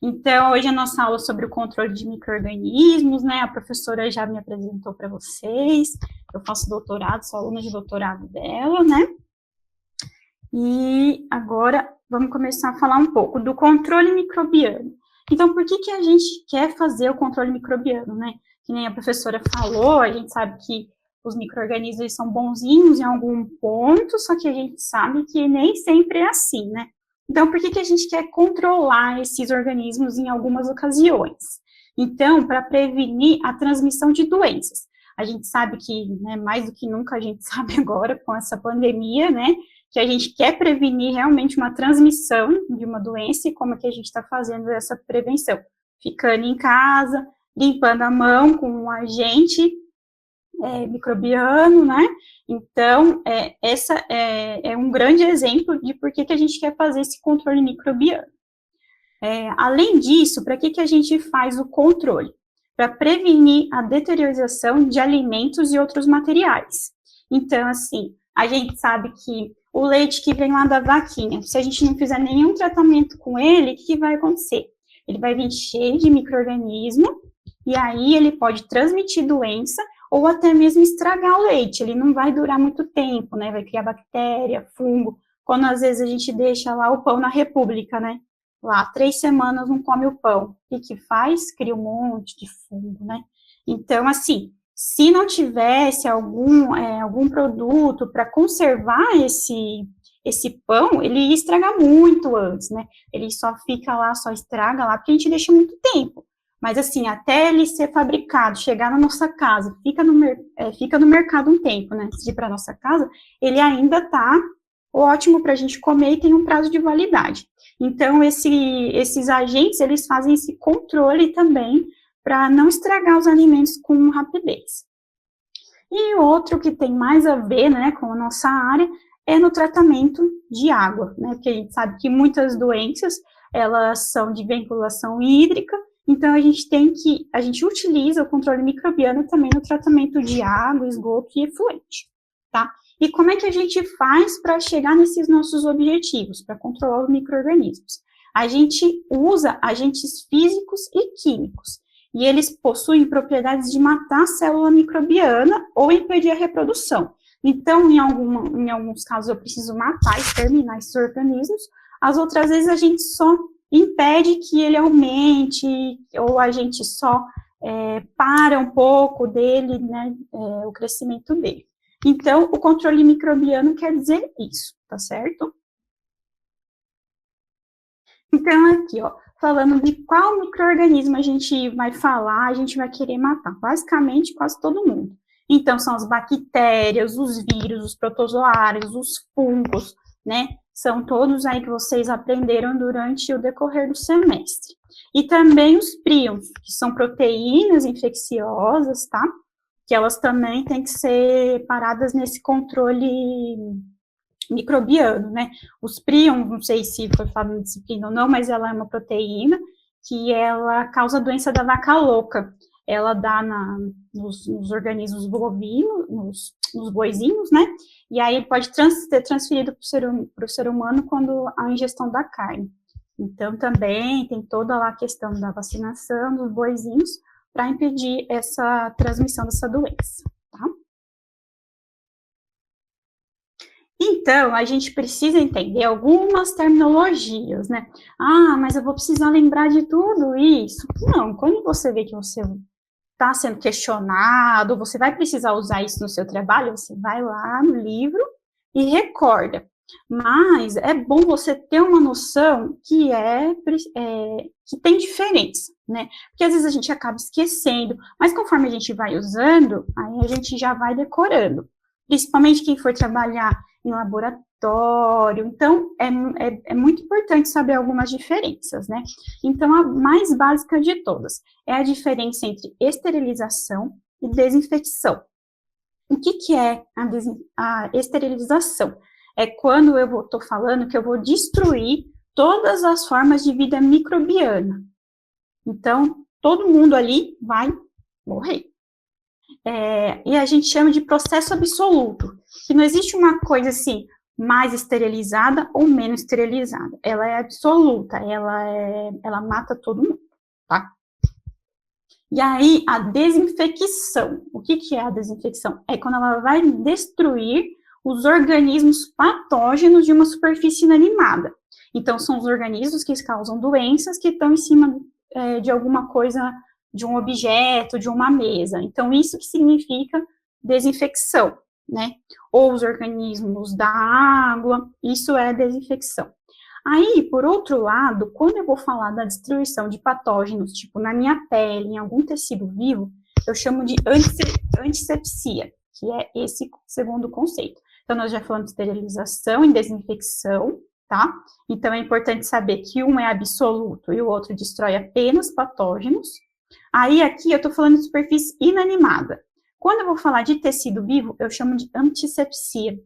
Então, hoje a nossa aula é sobre o controle de micro-organismos, né? A professora já me apresentou para vocês. Eu faço doutorado, sou aluna de doutorado dela, né? E agora vamos começar a falar um pouco do controle microbiano. Então, por que a gente quer fazer o controle microbiano, né? Que nem a professora falou, a gente sabe que os micro-organismos são bonzinhos em algum ponto, só que a gente sabe que nem sempre é assim, né? Então, por que a gente quer controlar esses organismos em algumas ocasiões? Então, para prevenir a transmissão de doenças. A gente sabe que, né, mais do que nunca, a gente sabe agora com essa pandemia, né, que a gente quer prevenir realmente uma transmissão de uma doença e como é que a gente está fazendo essa prevenção? Ficando em casa, limpando a mão com um agente microbiano, né? Então, essa é um grande exemplo de por que a gente quer fazer esse controle microbiano. Além disso, para que a gente faz o controle? Para prevenir a deteriorização de alimentos e outros materiais. Então, assim, a gente sabe que o leite que vem lá da vaquinha, se a gente não fizer nenhum tratamento com ele, o que vai acontecer? Ele vai vir cheio de micro-organismo, e aí ele pode transmitir doença, ou até mesmo estragar o leite, ele não vai durar muito tempo, né, vai criar bactéria, fungo, quando às vezes a gente deixa lá o pão na República, né, lá 3 semanas não come o pão, o que faz? Cria um monte de fungo, né, então assim, se não tivesse algum produto para conservar esse pão, ele ia estragar muito antes, né, ele só fica lá, só estraga lá, porque a gente deixa muito tempo. Mas, assim, até ele ser fabricado, chegar na nossa casa, fica no mercado um tempo, né, antes de ir para a nossa casa, ele ainda está ótimo para a gente comer e tem um prazo de validade. Então, esses agentes, eles fazem esse controle também para não estragar os alimentos com rapidez. E outro que tem mais a ver, né, com a nossa área, é no tratamento de água, né, porque a gente sabe que muitas doenças, elas são de vinculação hídrica, então a gente utiliza o controle microbiano também no tratamento de água, esgoto e efluente, tá? E como é que a gente faz para chegar nesses nossos objetivos, para controlar os micro-organismos? A gente usa agentes físicos e químicos, e eles possuem propriedades de matar a célula microbiana ou impedir a reprodução. Então, em alguns casos, eu preciso matar, exterminar esses organismos, as outras vezes a gente só impede que ele aumente, ou a gente só para um pouco dele, né, o crescimento dele. Então, o controle microbiano quer dizer isso, tá certo? Então, aqui, ó, falando de qual micro-organismo a gente vai falar, a gente vai querer matar. Basicamente, quase todo mundo. Então, são as bactérias, os vírus, os protozoários, os fungos, né? São todos aí que vocês aprenderam durante o decorrer do semestre. E também os prions, que são proteínas infecciosas, tá? Que elas também têm que ser paradas nesse controle microbiano, né? Os prions, não sei se foi falado na disciplina ou não, mas ela é uma proteína que ela causa a doença da vaca louca. Ela dá nos organismos bovinos, nos boizinhos, né? E aí pode ser transferido para o ser humano quando a ingestão da carne. Então, também tem toda lá a questão da vacinação dos boizinhos para impedir essa transmissão dessa doença, tá? Então, a gente precisa entender algumas terminologias, né? Ah, mas eu vou precisar lembrar de tudo isso. Não, quando você vê que você está sendo questionado, você vai precisar usar isso no seu trabalho, você vai lá no livro e recorda. Mas é bom você ter uma noção que que tem diferença, né? Porque às vezes a gente acaba esquecendo, mas conforme a gente vai usando, aí a gente já vai decorando. Principalmente quem for trabalhar em laboratório. Então, é muito importante saber algumas diferenças, né? Então, a mais básica de todas é a diferença entre esterilização e desinfecção. O que é a esterilização? É quando eu estou falando que eu vou destruir todas as formas de vida microbiana. Então, todo mundo ali vai morrer. E a gente chama de processo absoluto, que não existe uma coisa assim, mais esterilizada ou menos esterilizada. Ela é absoluta, ela mata todo mundo, tá? E aí, a desinfecção. O que é a desinfecção? É quando ela vai destruir os organismos patógenos de uma superfície inanimada. Então, são os organismos que causam doenças que estão em cima de alguma coisa, de um objeto, de uma mesa. Então, isso que significa desinfecção, né? Ou os organismos da água, isso é desinfecção. Aí, por outro lado, quando eu vou falar da destruição de patógenos, tipo na minha pele, em algum tecido vivo, eu chamo de antisepsia, que é esse segundo conceito. Então, nós já falamos de esterilização e desinfecção, tá? Então, é importante saber que um é absoluto e o outro destrói apenas patógenos. Aí, aqui, eu tô falando de superfície inanimada. Quando eu vou falar de tecido vivo, eu chamo de antisepsia.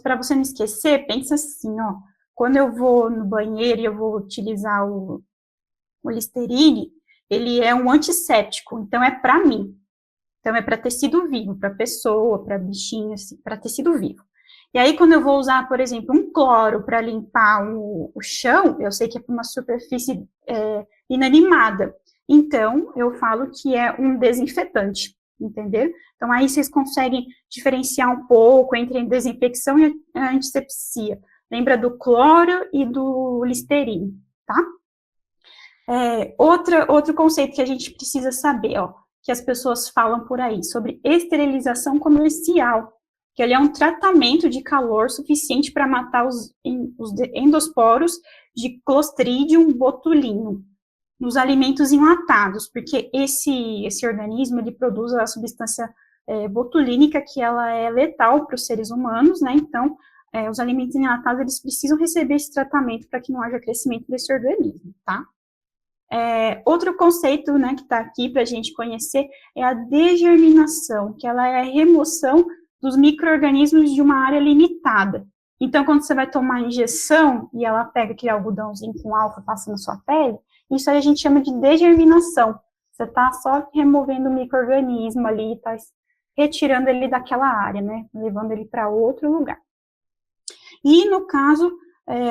Para você não esquecer, pensa assim, ó, quando eu vou no banheiro e eu vou utilizar o Listerine, ele é um antisséptico, então é para mim. Então é para tecido vivo, para pessoa, para bichinho, assim, para tecido vivo. E aí quando eu vou usar, por exemplo, um cloro para limpar o chão, eu sei que é para uma superfície inanimada. Então eu falo que é um desinfetante. Entendeu? Então, aí vocês conseguem diferenciar um pouco entre a desinfecção e a antisepsia. Lembra do cloro e do Listerine, tá? Outro conceito que a gente precisa saber, ó, que as pessoas falam por aí, sobre esterilização comercial, que ele é um tratamento de calor suficiente para matar os endosporos de Clostridium botulinum nos alimentos enlatados, porque esse organismo, ele produz a substância botulínica, que ela é letal para os seres humanos, né, então, os alimentos enlatados, eles precisam receber esse tratamento para que não haja crescimento desse organismo, tá? Outro conceito, né, que está aqui para a gente conhecer é a degerminação, que ela é a remoção dos micro-organismos de uma área limitada. Então, quando você vai tomar injeção, e ela pega aquele algodãozinho com alfa e passa na sua pele, isso aí a gente chama de degerminação. Você está só removendo o micro-organismo ali, está retirando ele daquela área, né? Levando ele para outro lugar. E, no caso,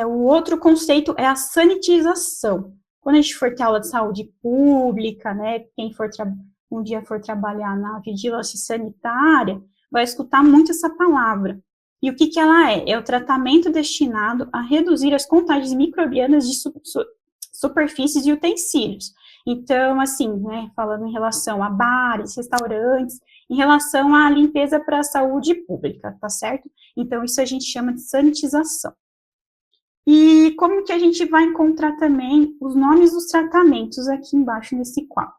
o outro conceito é a sanitização. Quando a gente for ter aula de saúde pública, né? Quem um dia for trabalhar na vigilância sanitária, vai escutar muito essa palavra. E o que ela é? É o tratamento destinado a reduzir as contagens microbianas de superfícies e utensílios. Então, assim, né, falando em relação a bares, restaurantes, em relação à limpeza para a saúde pública, tá certo? Então, isso a gente chama de sanitização. E como que a gente vai encontrar também os nomes dos tratamentos aqui embaixo nesse quadro?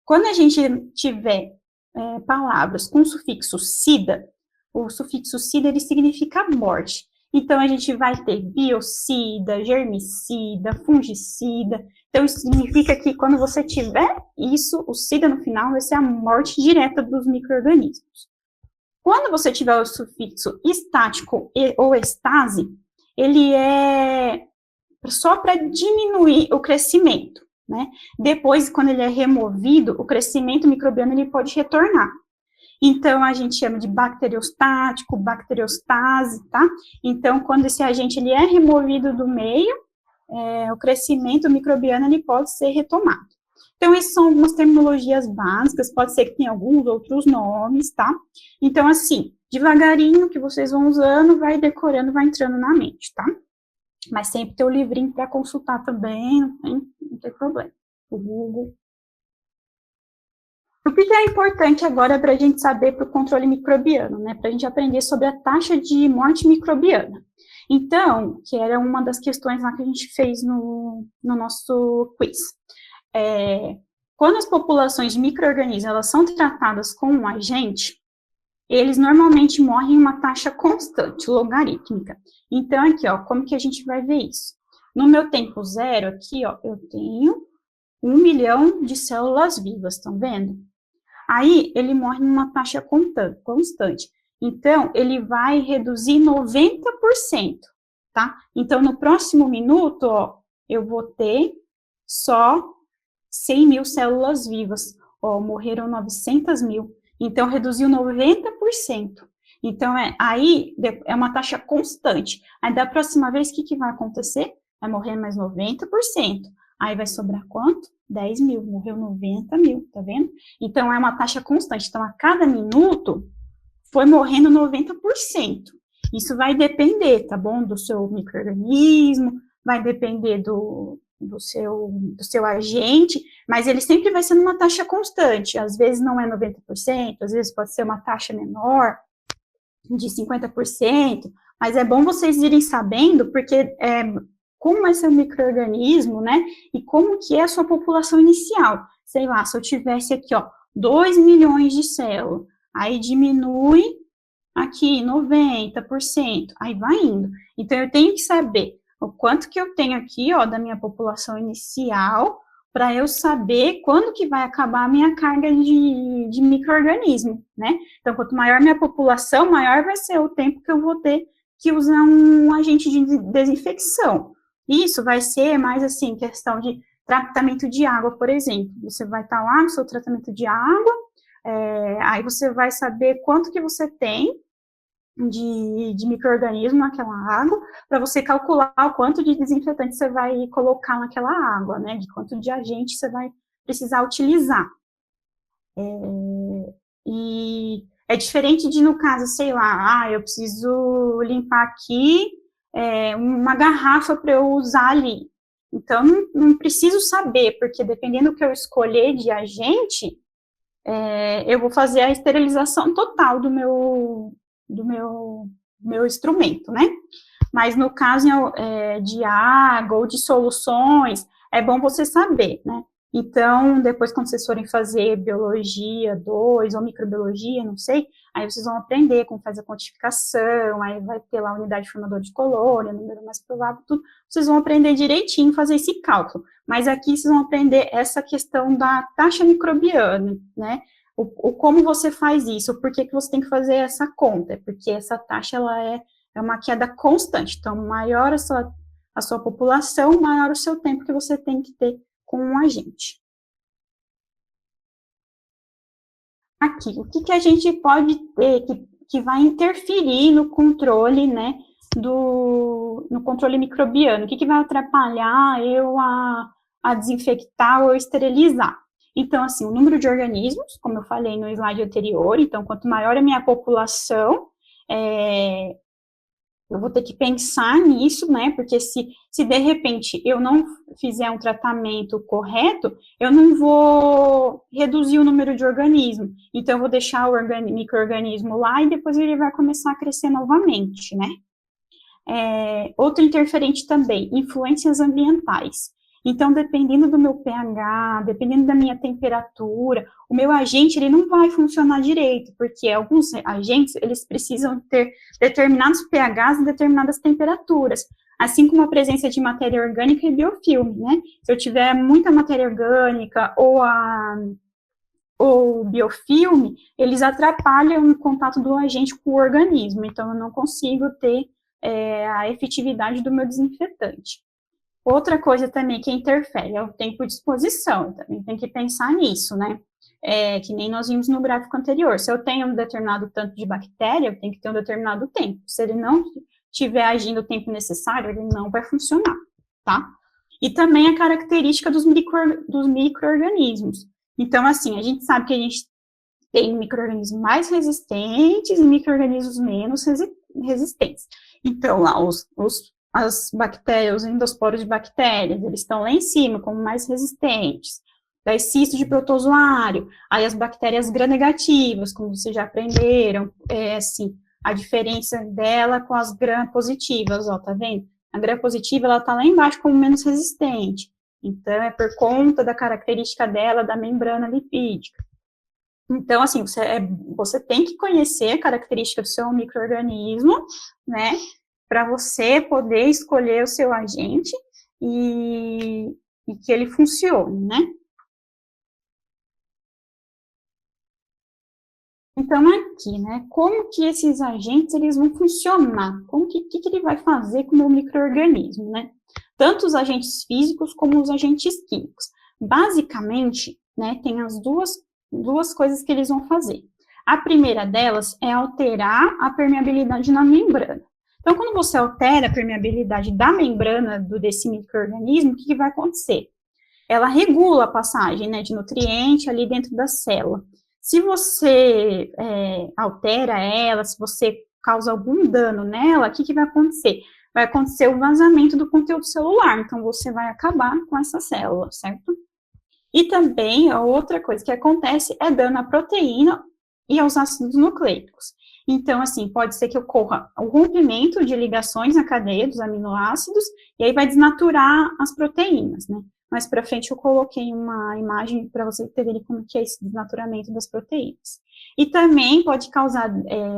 Quando a gente tiver palavras com sufixo "-cida", o sufixo "-cida", ele significa morte. Então, a gente vai ter biocida, germicida, fungicida. Então, isso significa que quando você tiver isso, o "-cida" no final, vai ser a morte direta dos micro-organismos. Quando você tiver o sufixo estático ou estase, ele é só para diminuir o crescimento, né? Depois, quando ele é removido, o crescimento microbiano ele pode retornar. Então, a gente chama de bacteriostático, bacteriostase, tá? Então, quando esse agente ele é removido do meio, o crescimento microbiano ele pode ser retomado. Então, essas são algumas terminologias básicas, pode ser que tenha alguns outros nomes, tá? Então, assim, devagarinho que vocês vão usando, vai decorando, vai entrando na mente, tá? Mas sempre ter o livrinho para consultar também, não tem problema. O Google. O que é importante agora para a gente saber para o controle microbiano, né? Para a gente aprender sobre a taxa de morte microbiana. Então, que era uma das questões lá que a gente fez no nosso quiz. Quando as populações de micro-organismos elas são tratadas com um agente, eles normalmente morrem em uma taxa constante, logarítmica. Então, aqui, ó, como que a gente vai ver isso? No meu tempo zero, aqui, ó, eu tenho 1 milhão de células vivas, estão vendo? Aí, ele morre em uma taxa constante. Então, ele vai reduzir 90%, tá? Então, no próximo minuto, ó, eu vou ter só 100 mil células vivas. Ó, morreram 900 mil. Então, reduziu 90%. Então, aí é uma taxa constante. Aí, da próxima vez, o que vai acontecer? Vai morrer mais 90%. Aí vai sobrar quanto? 10 mil. Morreu 90 mil, tá vendo? Então, é uma taxa constante. Então, a cada minuto, foi morrendo 90%. Isso vai depender, tá bom? Do seu micro-organismo, vai depender do seu agente, mas ele sempre vai sendo uma taxa constante. Às vezes não é 90%, às vezes pode ser uma taxa menor, de 50%, mas é bom vocês irem sabendo, porque como é seu micro-organismo, né, e como que é a sua população inicial. Sei lá, se eu tivesse aqui, ó, 2 milhões de células, aí diminui aqui 90%, aí vai indo. Então, eu tenho que saber o quanto que eu tenho aqui, ó, da minha população inicial, para eu saber quando que vai acabar a minha carga de micro-organismo, né? Então, quanto maior minha população, maior vai ser o tempo que eu vou ter que usar um agente de desinfecção. Isso vai ser mais, assim, questão de tratamento de água, por exemplo. Você vai estar lá no seu tratamento de água, aí você vai saber quanto que você tem de micro-organismo naquela água, para você calcular o quanto de desinfetante você vai colocar naquela água, né, de quanto de agente você vai precisar utilizar. E é diferente de, no caso, sei lá, eu preciso limpar aqui uma garrafa para eu usar ali. Então, não preciso saber, porque dependendo do que eu escolher de agente, eu vou fazer a esterilização total do meu instrumento, né? Mas no caso de água ou de soluções, é bom você saber, né? Então, depois, quando vocês forem fazer biologia 2 ou microbiologia, não sei, aí vocês vão aprender como faz a quantificação, aí vai ter lá a unidade formadora de colônia, número mais provável, tudo. Vocês vão aprender direitinho fazer esse cálculo. Mas aqui vocês vão aprender essa questão da taxa microbiana, né? Como você faz isso, por que você tem que fazer essa conta? Porque essa taxa, ela é uma queda constante. Então, maior a sua população, maior o seu tempo que você tem que ter com um agente. Aqui, o que a gente pode ter que vai interferir no controle, né, no controle microbiano? O que vai atrapalhar eu a desinfectar ou esterilizar? Então, assim, o número de organismos, como eu falei no slide anterior, então, quanto maior a minha população, eu vou ter que pensar nisso, né, porque se de repente eu não fizer um tratamento correto, eu não vou reduzir o número de organismos, então eu vou deixar o micro-organismo lá e depois ele vai começar a crescer novamente, né. Outro interferente também, influências ambientais. Então, dependendo do meu pH, dependendo da minha temperatura, o meu agente, ele não vai funcionar direito, porque alguns agentes, eles precisam ter determinados pHs e determinadas temperaturas, assim como a presença de matéria orgânica e biofilme, né? Se eu tiver muita matéria orgânica ou biofilme, eles atrapalham o contato do agente com o organismo, então eu não consigo ter a efetividade do meu desinfetante. Outra coisa também que interfere é o tempo de exposição, também tem que pensar nisso, né? Que nem nós vimos no gráfico anterior. Se eu tenho um determinado tanto de bactéria, eu tenho que ter um determinado tempo. Se ele não estiver agindo o tempo necessário, ele não vai funcionar, tá? E também a característica dos micro-organismos. Então, assim, a gente sabe que a gente tem micro-organismos mais resistentes e micro-organismos menos resistentes. Então, lá, as bactérias, os endosporos de bactérias, eles estão lá em cima, como mais resistentes. Daí, cisto de protozoário, aí as bactérias gram-negativas, como vocês já aprenderam, assim, a diferença dela com as gram-positivas, ó, tá vendo? A gram-positiva, ela tá lá embaixo como menos resistente. Então, é por conta da característica dela, da membrana lipídica. Então, assim, você tem que conhecer a característica do seu micro-organismo, né, para você poder escolher o seu agente e que ele funcione, né. Então, aqui, né, como que esses agentes, eles vão funcionar? Como que ele vai fazer com o meu micro-organismo, né? Tanto os agentes físicos como os agentes químicos. Basicamente, né, tem as duas coisas que eles vão fazer. A primeira delas é alterar a permeabilidade na membrana. Então, quando você altera a permeabilidade da membrana desse micro-organismo, o que vai acontecer? Ela regula a passagem, né, de nutriente ali dentro da célula. Se você altera ela, se você causa algum dano nela, o que vai acontecer? Vai acontecer o vazamento do conteúdo celular, então você vai acabar com essa célula, certo? E também, a outra coisa que acontece é dano à proteína e aos ácidos nucleicos. Então, assim, pode ser que ocorra o rompimento de ligações na cadeia dos aminoácidos, e aí vai desnaturar as proteínas, né? Mais para frente eu coloquei uma imagem para vocês entenderem como que é esse desnaturamento das proteínas. E também pode causar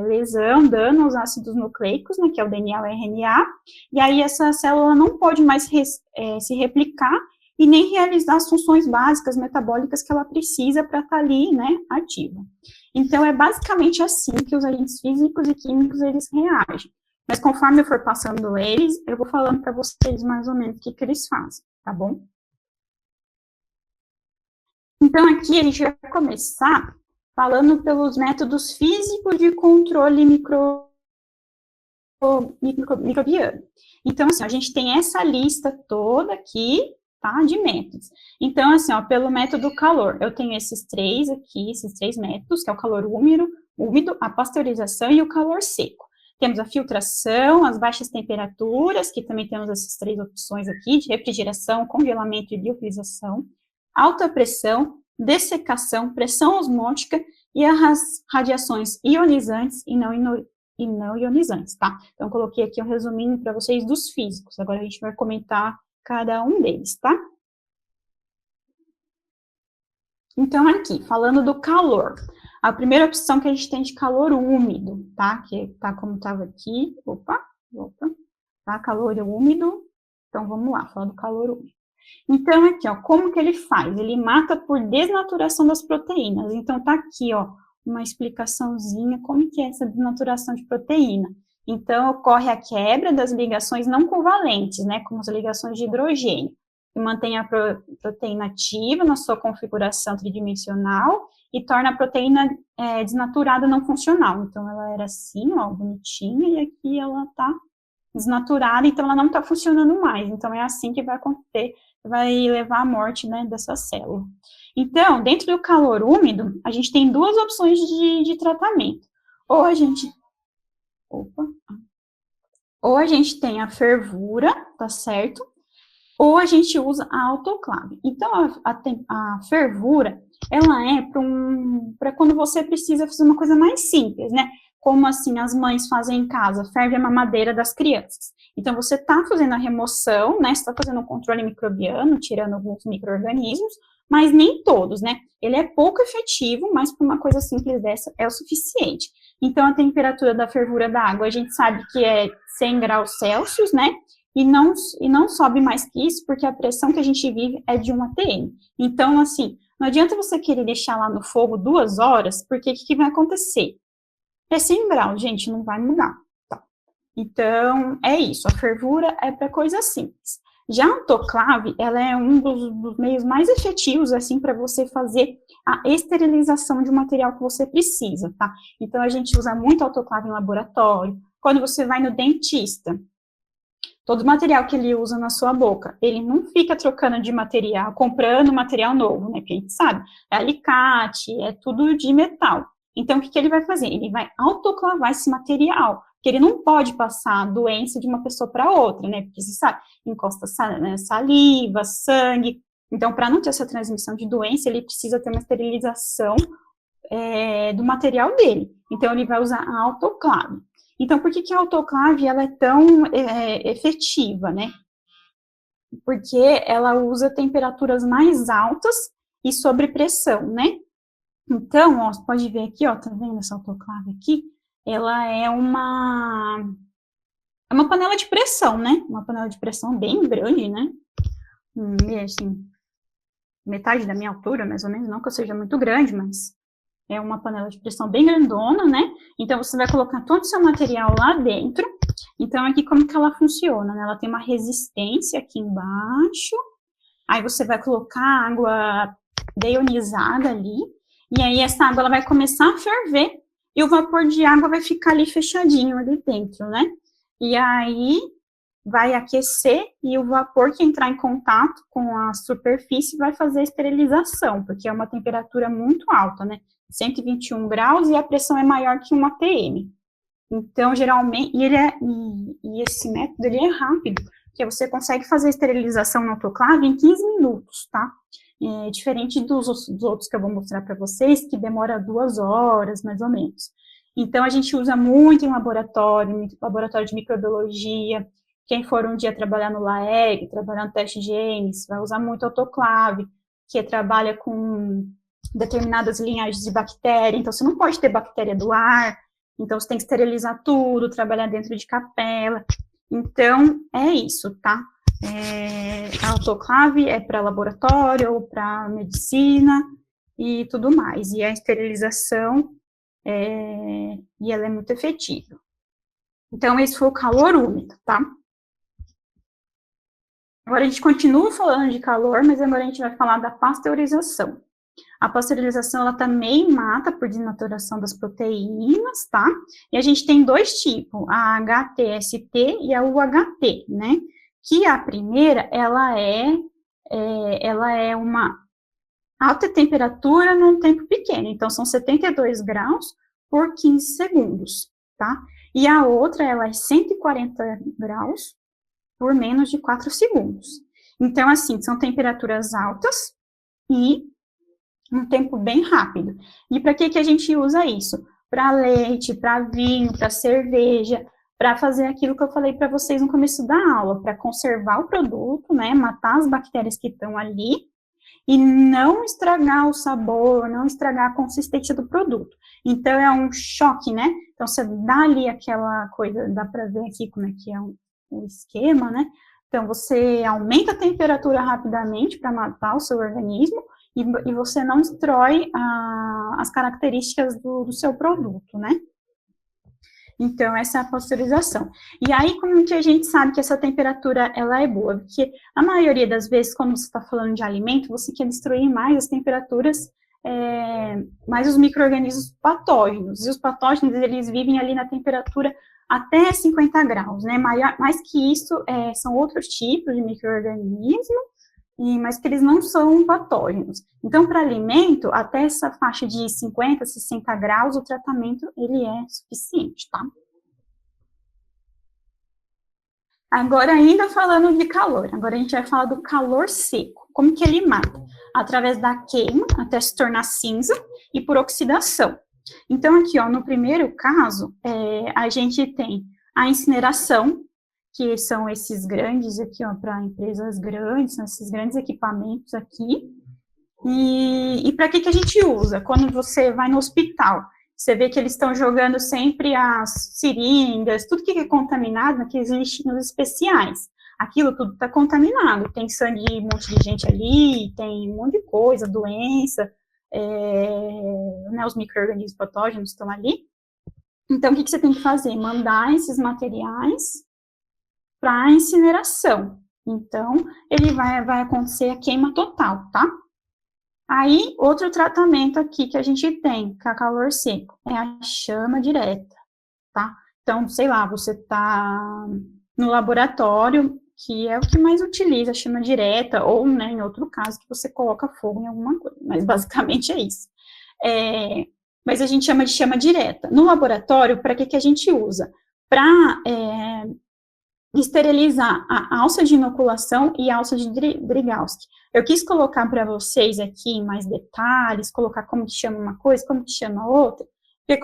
lesão, dano aos ácidos nucleicos, né, que é o DNA e o RNA, e aí essa célula não pode mais se replicar e nem realizar as funções básicas metabólicas que ela precisa para estar ali, né, ativa. Então, é basicamente assim que os agentes físicos e químicos, eles reagem. Mas conforme eu for passando eles, eu vou falando para vocês mais ou menos o que eles fazem, tá bom? Então, aqui a gente vai começar falando pelos métodos físicos de controle microbiano. Então, assim, a gente tem essa lista toda aqui, tá, de métodos. Então, assim, ó, pelo método calor, eu tenho esses três aqui, esses três métodos, que é o calor úmido, a pasteurização e o calor seco. Temos a filtração, as baixas temperaturas, que também temos essas três opções aqui, de refrigeração, congelamento e liofilização, alta pressão, dessecação, pressão osmótica e as radiações ionizantes e não ionizantes, tá? Então, coloquei aqui um resuminho para vocês dos físicos. Agora a gente vai comentar cada um deles, tá? Então, aqui, falando do calor. A primeira opção que a gente tem de calor úmido, tá? Que tá como estava aqui. Opa, volta. Tá? Calor úmido. Então, vamos lá, falar do calor úmido. Então, aqui, ó, como que ele faz? Ele mata por desnaturação das proteínas. Então, tá aqui, ó, uma explicaçãozinha como que é essa desnaturação de proteína. Então, ocorre a quebra das ligações não covalentes, né, como as ligações de hidrogênio, que mantém a proteína ativa na sua configuração tridimensional e torna a proteína desnaturada não funcional. Então, ela era assim, ó, bonitinha, e aqui ela tá desnaturada, então ela não tá funcionando mais. Então, é assim que vai acontecer, vai levar à morte, né, dessa célula. Então, dentro do calor úmido, a gente tem duas opções de tratamento. Ou a gente tem a fervura, tá certo? Ou a gente usa a autoclave. Então, a fervura, ela é para quando você precisa fazer uma coisa mais simples, né? Como, assim, as mães fazem em casa, ferve a mamadeira das crianças. Então, você está fazendo a remoção, né? Você está fazendo um controle microbiano, tirando alguns micro-organismos, mas nem todos, né? Ele é pouco efetivo, mas para uma coisa simples dessa é o suficiente. Então, a temperatura da fervura da água, a gente sabe que é 100 graus Celsius, né? E não sobe mais que isso, porque a pressão que a gente vive é de 1 atm. Então, assim, não adianta você querer deixar lá no fogo 2 horas, porque o que vai acontecer? É 100 graus, gente, não vai mudar. Tá? Então, é isso, a fervura é para coisa simples. Já a autoclave, ela é um dos meios mais efetivos, assim, para você fazer a esterilização de um material que você precisa, tá? Então, a gente usa muito autoclave em laboratório. Quando você vai no dentista, todo o material que ele usa na sua boca, ele não fica trocando de material, comprando material novo, né? Porque a gente sabe, é alicate, é tudo de metal. Então, o que ele vai fazer? Ele vai autoclavar esse material, porque ele não pode passar a doença de uma pessoa para outra, né? Porque você sabe, encosta saliva, sangue. Então, para não ter essa transmissão de doença, ele precisa ter uma esterilização do material dele. Então, ele vai usar a autoclave. Então, por que a autoclave ela é tão efetiva, né? Porque ela usa temperaturas mais altas e sob pressão, né? Então, ó, você pode ver aqui, ó, tá vendo essa autoclave aqui? Ela é uma panela de pressão, né? Uma panela de pressão bem grande, né? Assim, metade da minha altura, mais ou menos, não que eu seja muito grande, mas é uma panela de pressão bem grandona, né? Então, você vai colocar todo o seu material lá dentro. Então, aqui como que ela funciona, né? Ela tem uma resistência aqui embaixo. Aí, você vai colocar água deionizada ali. E aí essa água ela vai começar a ferver e o vapor de água vai ficar ali fechadinho ali dentro, né? E aí vai aquecer e o vapor que entrar em contato com a superfície vai fazer a esterilização, porque é uma temperatura muito alta, né? 121 graus e a pressão é maior que 1 atm. Então, geralmente, e esse método ele é rápido, porque você consegue fazer a esterilização no autoclave em 15 minutos, tá? É diferente dos outros que eu vou mostrar para vocês, que demora 2 horas, mais ou menos. Então, a gente usa muito em laboratório de microbiologia. Quem for um dia trabalhar no LAEG, trabalhar no teste de genes, vai usar muito autoclave, que trabalha com determinadas linhagens de bactéria. Então, você não pode ter bactéria do ar, então você tem que esterilizar tudo, trabalhar dentro de capela. Então, é isso, tá? A autoclave é para laboratório ou para medicina e tudo mais. E a esterilização, e ela é muito efetiva. Então, esse foi o calor úmido, tá? Agora a gente continua falando de calor, mas agora a gente vai falar da pasteurização. A pasteurização, ela também mata por desnaturação das proteínas, tá? E a gente tem 2 tipos, a HTST e a UHT, né? Que a primeira, ela é uma alta temperatura num tempo pequeno, então são 72 graus por 15 segundos, tá? E a outra, ela é 140 graus por menos de 4 segundos. Então, assim, são temperaturas altas e um tempo bem rápido. E para que a gente usa isso? Para leite, para vinho, para cerveja, para fazer aquilo que eu falei para vocês no começo da aula, para conservar o produto, né, matar as bactérias que estão ali e não estragar o sabor, não estragar a consistência do produto. Então, é um choque, né? Então, você dá ali aquela coisa, dá para ver aqui como é que é o esquema, né? Então, você aumenta a temperatura rapidamente para matar o seu organismo e você não destrói as características do seu produto, né? Então, essa é a pasteurização. E aí, como que a gente sabe que essa temperatura, ela é boa? Porque a maioria das vezes, quando você está falando de alimento, você quer destruir mais as temperaturas, mais os micro-organismos patógenos. E os patógenos, eles vivem ali na temperatura até 50 graus, né? Mais que isso, são outros tipos de micro-organismo, mas que eles não são patógenos. Então, para alimento, até essa faixa de 50, 60 graus, o tratamento, ele é suficiente, tá? Agora, ainda falando de calor, agora a gente vai falar do calor seco. Como que ele mata? Através da queima, até se tornar cinza, e por oxidação. Então, aqui, ó, no primeiro caso, a gente tem a incineração, que são esses grandes aqui, ó, para empresas grandes, são esses grandes equipamentos aqui. E para que a gente usa? Quando você vai no hospital, você vê que eles estão jogando sempre as seringas, tudo que é contaminado naqueles lixinhos especiais. Aquilo tudo está contaminado, tem sangue de um monte de gente ali, tem um monte de coisa, doença, né, os micro-organismos patógenos estão ali. Então, o que você tem que fazer? Mandar esses materiais para incineração. Então, ele vai acontecer a queima total, tá? Aí, outro tratamento aqui que a gente tem, com a calor seco, é a chama direta, tá? Então, sei lá, você tá no laboratório, que é o que mais utiliza a chama direta, ou, né, em outro caso, que você coloca fogo em alguma coisa, mas basicamente é isso. Mas a gente chama de chama direta. No laboratório, para que a gente usa? Para esterilizar a alça de inoculação e a alça de Drygalski. Eu quis colocar para vocês aqui em mais detalhes, colocar como que chama uma coisa, como que chama outra, porque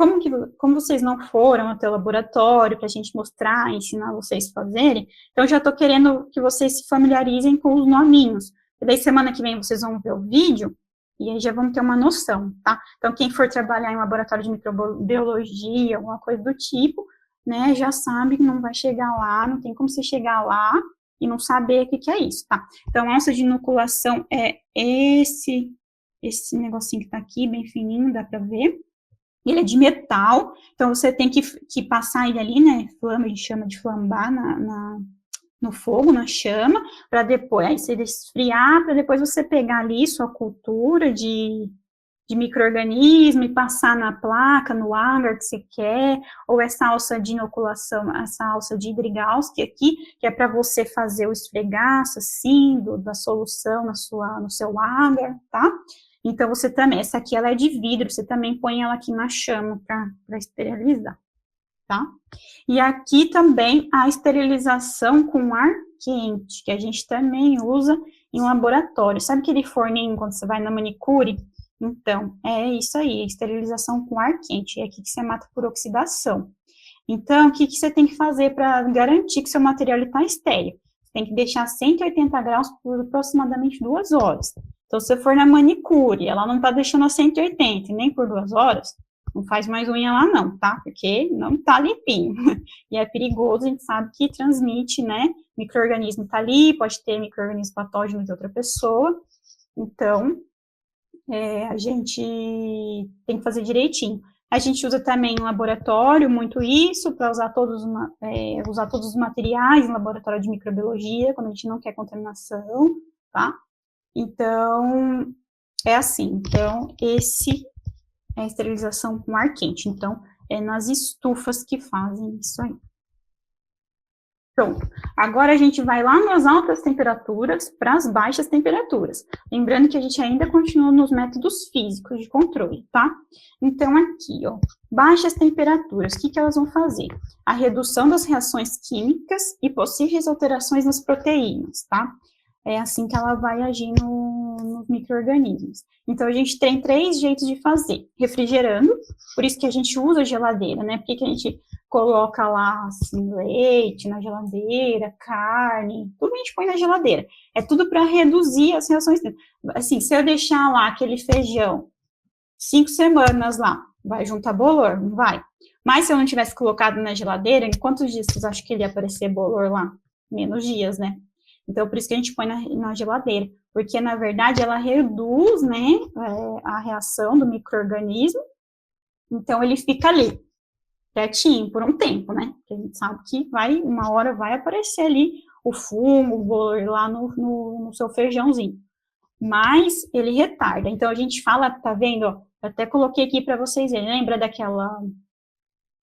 como vocês não foram até o laboratório para a gente mostrar, ensinar vocês a fazerem, então já estou querendo que vocês se familiarizem com os nominhos. E daí semana que vem vocês vão ver o vídeo e aí já vão ter uma noção, tá? Então quem for trabalhar em um laboratório de microbiologia, alguma coisa do tipo, né, já sabe que não vai chegar lá, não tem como você chegar lá e não saber o que é isso, tá? Então, a alça de inoculação é esse negocinho que tá aqui, bem fininho, dá pra ver. Ele é de metal, então você tem que passar ele ali, né, a gente chama de flambar no fogo, na chama, para depois, aí você esfriar, para depois você pegar ali sua cultura de de micro-organismo e passar na placa, no agar que você quer, ou essa alça de inoculação, essa alça de Idrigalski aqui, que é para você fazer o esfregaço, assim, da solução no seu agar, tá? Então, você também, essa aqui ela é de vidro, você também põe ela aqui na chama para esterilizar, tá? E aqui também a esterilização com ar quente, que a gente também usa em laboratório. Sabe aquele forninho quando você vai na manicure? Então, é isso aí, esterilização com ar quente, é aqui que você mata por oxidação. Então, o que você tem que fazer para garantir que seu material está estéril? Você tem que deixar 180 graus por aproximadamente 2 horas. Então, se você for na manicure, ela não está deixando a 180, nem por 2 horas, não faz mais unha lá não, tá? Porque não tá limpinho. E é perigoso, a gente sabe que transmite, né? Micro-organismo tá ali, pode ter micro-organismo patógeno de outra pessoa. Então, a gente tem que fazer direitinho. A gente usa também em laboratório muito isso, para usar todos os materiais em laboratório de microbiologia, quando a gente não quer contaminação, tá? Então, é assim. Então, esse é a esterilização com ar quente. Então, é nas estufas que fazem isso aí. Pronto. Agora a gente vai lá nas altas temperaturas para as baixas temperaturas. Lembrando que a gente ainda continua nos métodos físicos de controle, tá? Então, aqui, ó, baixas temperaturas, o que elas vão fazer? A redução das reações químicas e possíveis alterações nas proteínas, tá? É assim que ela vai agir nos micro-organismos. Então, a gente tem 3 jeitos de fazer. Refrigerando, por isso que a gente usa geladeira, né? Porque a gente coloca lá, assim, leite na geladeira, carne, tudo a gente põe na geladeira. É tudo para reduzir as reações. Assim, se eu deixar lá aquele feijão 5 semanas lá, vai juntar bolor? Não vai. Mas se eu não tivesse colocado na geladeira, em quantos dias vocês acham que ele ia aparecer bolor lá? Menos dias, né? Então, por isso que a gente põe na geladeira, porque, na verdade, ela reduz, né, a reação do micro-organismo, então ele fica ali, quietinho, por um tempo, né, porque a gente sabe que uma hora vai aparecer ali o fungo, o bolor lá no seu feijãozinho, mas ele retarda. Então, a gente fala, tá vendo, ó, eu até coloquei aqui para vocês verem, lembra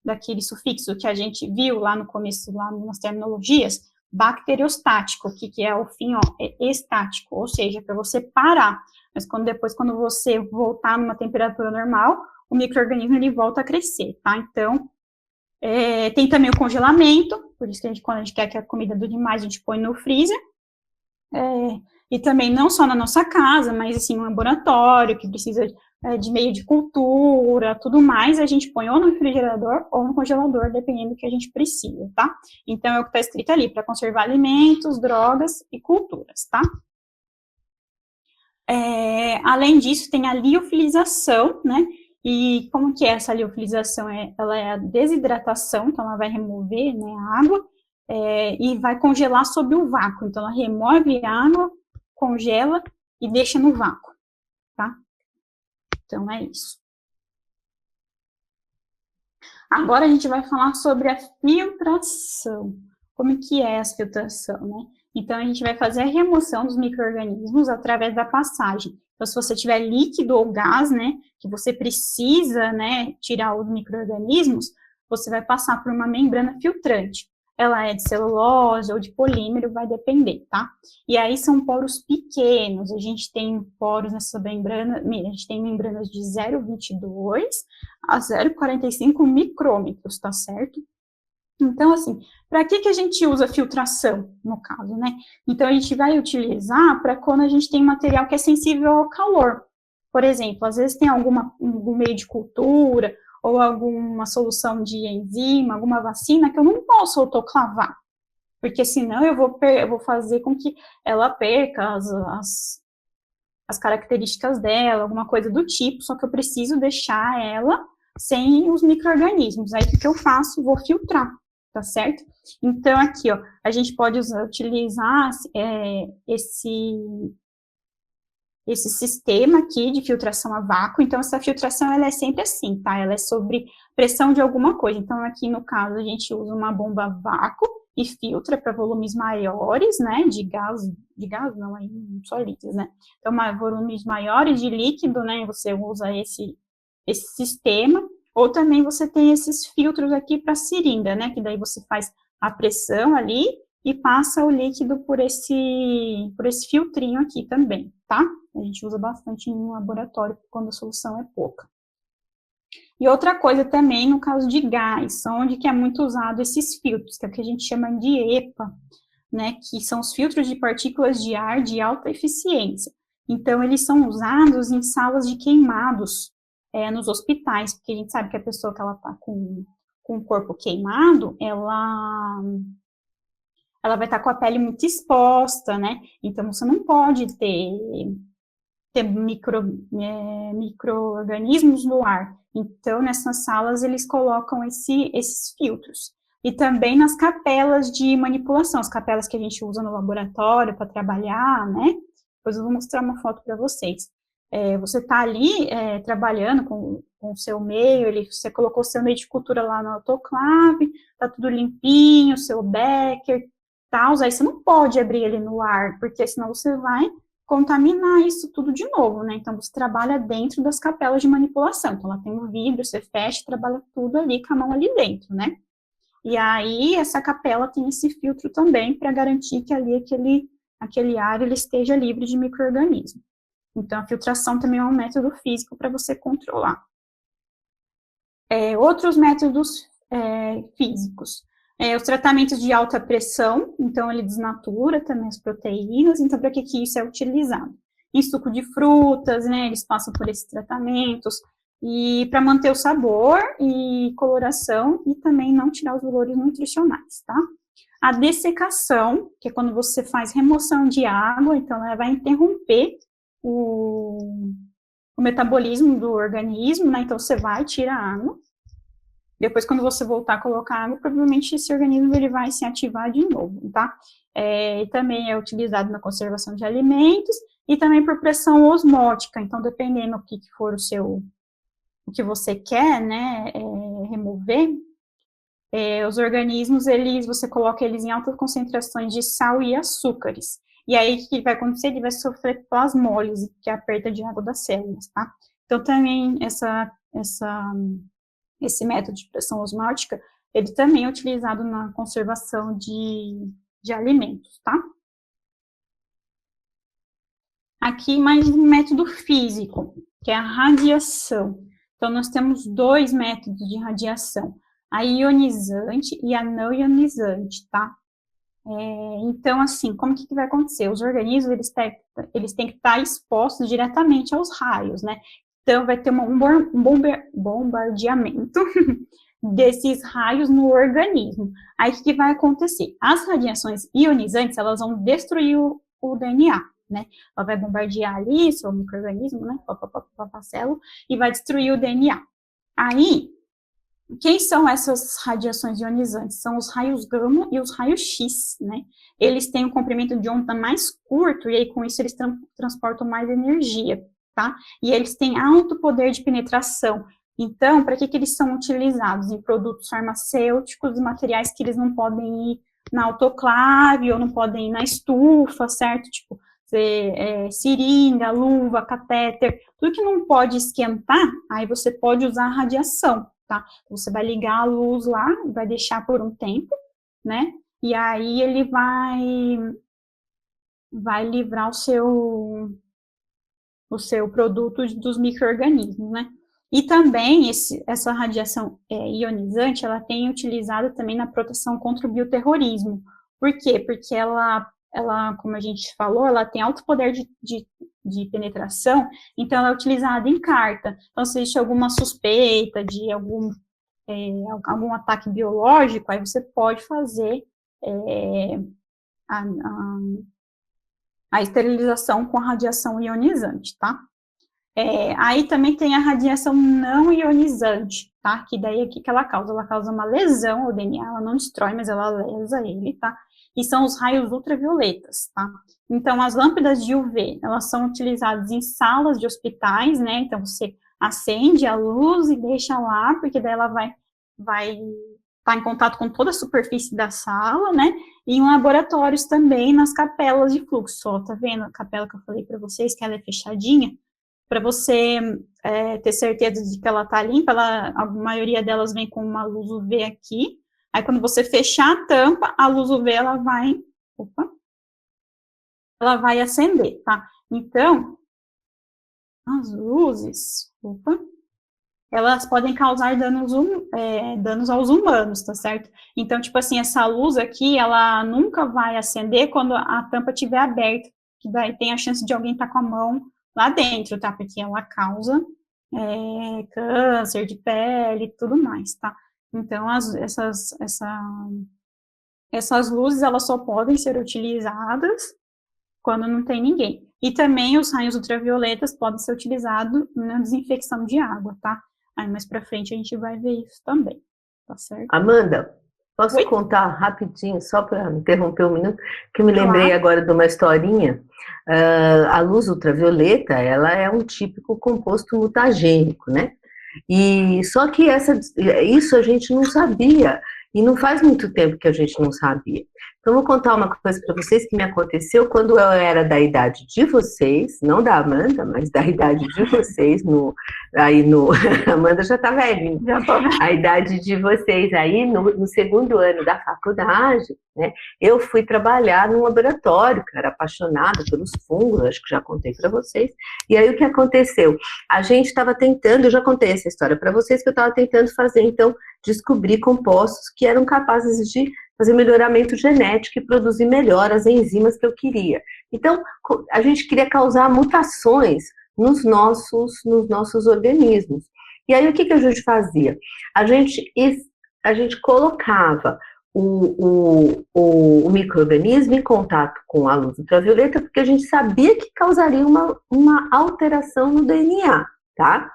daquele sufixo que a gente viu lá no começo, lá nas terminologias? Bacteriostático, que é o fim, ó, é estático, ou seja, para você parar, mas quando você voltar numa temperatura normal, o micro-organismo ele volta a crescer, tá? Então, tem também o congelamento, por isso que quando a gente quer que a comida dure demais, a gente põe no freezer, e também não só na nossa casa, mas assim, no laboratório, que precisa de meio de cultura, tudo mais, a gente põe ou no refrigerador ou no congelador, dependendo do que a gente precisa, tá? Então, é o que está escrito ali, para conservar alimentos, drogas e culturas, tá? Além disso, tem a liofilização, né? E como que é essa liofilização? Ela é a desidratação, então ela vai remover, né, a água, e vai congelar sob o vácuo. Então, ela remove a água, congela e deixa no vácuo, tá? Então, é isso. Agora, a gente vai falar sobre a filtração. Como que é essa filtração, né? Então, a gente vai fazer a remoção dos micro-organismos através da passagem. Então, se você tiver líquido ou gás, né, que você precisa, né, tirar os micro-organismos, você vai passar por uma membrana filtrante. Ela é de celulose ou de polímero, vai depender, tá? E aí são poros pequenos, a gente tem poros nessa membrana, a gente tem membranas de 0,22 a 0,45 micrômetros, tá certo? Então, assim, para que a gente usa filtração, no caso, né? Então, a gente vai utilizar para quando a gente tem material que é sensível ao calor. Por exemplo, às vezes tem algum meio de cultura, ou alguma solução de enzima, alguma vacina, que eu não posso autoclavar, porque senão eu vou fazer com que ela perca as características dela, alguma coisa do tipo, só que eu preciso deixar ela sem os micro-organismos. Aí, o que eu faço? Vou filtrar, tá certo? Então, aqui, ó, a gente pode utilizar esse sistema aqui de filtração a vácuo. Então, essa filtração, ela é sempre assim, tá? Ela é sobre pressão de alguma coisa. Então, aqui no caso, a gente usa uma bomba a vácuo e filtra para volumes maiores, né, de gás não, aí sólidos, né, então, volumes maiores de líquido, né, você usa esse sistema, ou também você tem esses filtros aqui para seringa, né, que daí você faz a pressão ali e passa o líquido por esse filtrinho aqui também, tá? A gente usa bastante no laboratório quando a solução é pouca. E outra coisa também, no caso de gás, onde que é muito usado esses filtros, que é o que a gente chama de EPA, né, que são os filtros de partículas de ar de alta eficiência. Então, eles são usados em salas de queimados, nos hospitais, porque a gente sabe que a pessoa que ela está com o corpo queimado, ela vai estar com a pele muito exposta, né, então você não pode ter micro-organismos no ar. Então, nessas salas, eles colocam esses filtros. E também nas capelas de manipulação, as capelas que a gente usa no laboratório para trabalhar, né? Depois eu vou mostrar uma foto para vocês. Você está ali trabalhando com o seu meio, você colocou o seu meio de cultura lá no autoclave, está tudo limpinho, seu becker, tal, aí você não pode abrir ele no ar, porque senão você vai contaminar isso tudo de novo, né? Então, você trabalha dentro das capelas de manipulação. Então, ela tem um vidro, você fecha, trabalha tudo ali com a mão ali dentro, né? E aí, essa capela tem esse filtro também para garantir que ali aquele ar ele esteja livre de micro-organismos. Então, a filtração também é um método físico para você controlar. Outros métodos físicos. Os tratamentos de alta pressão, então ele desnatura também as proteínas, então para que isso é utilizado? Em suco de frutas, né, eles passam por esses tratamentos, e para manter o sabor e coloração, e também não tirar os valores nutricionais, tá? A dessecação, que é quando você faz remoção de água, então ela vai interromper o metabolismo do organismo, né, então você vai tirar a água. Depois, quando você voltar a colocar água, provavelmente esse organismo ele vai se ativar de novo, tá? E também é utilizado na conservação de alimentos e também por pressão osmótica. Então, dependendo do que for o que você quer, né, remover, os organismos, você coloca eles em altas concentrações de sal e açúcares. E aí, o que vai acontecer? Ele vai sofrer plasmólise, que é a perda de água das células, tá? Então, também esse método de pressão osmótica, ele também é utilizado na conservação de alimentos, tá? Aqui, mais um método físico, que é a radiação. Então, nós temos dois métodos de radiação, a ionizante e a não ionizante, tá? Então, assim, como que vai acontecer? Os organismos, eles têm que estar expostos diretamente aos raios, né? Então, vai ter um bombardeamento desses raios no organismo. Aí, o que vai acontecer? As radiações ionizantes, elas vão destruir o DNA, né? Ela vai bombardear ali, seu micro-organismo, né? A célula, e vai destruir o DNA. Aí, quem são essas radiações ionizantes? São os raios gama e os raios X, né? Eles têm um comprimento de onda mais curto, e aí, com isso, eles transportam mais energia. Tá? E eles têm alto poder de penetração. Então, para que eles são utilizados? Em produtos farmacêuticos e materiais que eles não podem ir na autoclave ou não podem ir na estufa, certo? Tipo, seringa, luva, catéter, tudo que não pode esquentar, aí você pode usar a radiação, tá? Você vai ligar a luz lá, vai deixar por um tempo, né? E aí ele vai livrar o seu produto dos micro-organismos, né? E também essa radiação ionizante, ela tem utilizado também na proteção contra o bioterrorismo. Por quê? Porque ela, como a gente falou, ela tem alto poder de penetração, então ela é utilizada em carta. Então, se existe alguma suspeita de algum ataque biológico, aí você pode fazer a esterilização com a radiação ionizante, tá? Aí também tem a radiação não ionizante, tá? Que daí o que ela causa? Ela causa uma lesão ao DNA, ela não destrói, mas ela lesa ele, tá? E são os raios ultravioletas, tá? Então, as lâmpadas de UV, elas são utilizadas em salas de hospitais, né? Então, você acende a luz e deixa lá, porque daí ela vai em contato com toda a superfície da sala, né? E em laboratórios também, nas capelas de fluxo. Ó, tá vendo a capela que eu falei para vocês, que ela é fechadinha? Para você ter certeza de que ela está limpa, a maioria delas vem com uma luz UV aqui. Aí, quando você fechar a tampa, a luz UV, ela vai acender, tá? Então, as luzes, elas podem causar danos aos humanos, tá certo? Então, tipo assim, essa luz aqui, ela nunca vai acender quando a tampa estiver aberta, que daí tem a chance de alguém estar com a mão lá dentro, tá? Porque ela causa câncer de pele e tudo mais, tá? Então, essas luzes, elas só podem ser utilizadas quando não tem ninguém. E também os raios ultravioletas podem ser utilizados na desinfecção de água, tá? Aí mais pra frente a gente vai ver isso também, tá certo? Amanda, posso contar rapidinho, só para interromper um minuto, que eu me lembrei agora de uma historinha. A luz ultravioleta, ela é um típico composto mutagênico, né? E só que isso a gente não sabia, e não faz muito tempo que a gente não sabia. Então, vou contar uma coisa para vocês que me aconteceu quando eu era da idade de vocês, não da Amanda, mas da idade de vocês, a Amanda já tá velhinha, a idade de vocês aí, no segundo ano da faculdade, né, eu fui trabalhar num laboratório, que era apaixonada pelos fungos, acho que já contei para vocês, e aí o que aconteceu? A gente estava tentando, eu já contei essa história para vocês, que eu estava tentando fazer, então, descobrir compostos que eram capazes de fazer melhoramento genético e produzir melhor as enzimas que eu queria. Então, a gente queria causar mutações nos nossos organismos. E aí, o que a gente fazia? A gente colocava o micro-organismo em contato com a luz ultravioleta, porque a gente sabia que causaria uma alteração no DNA, tá?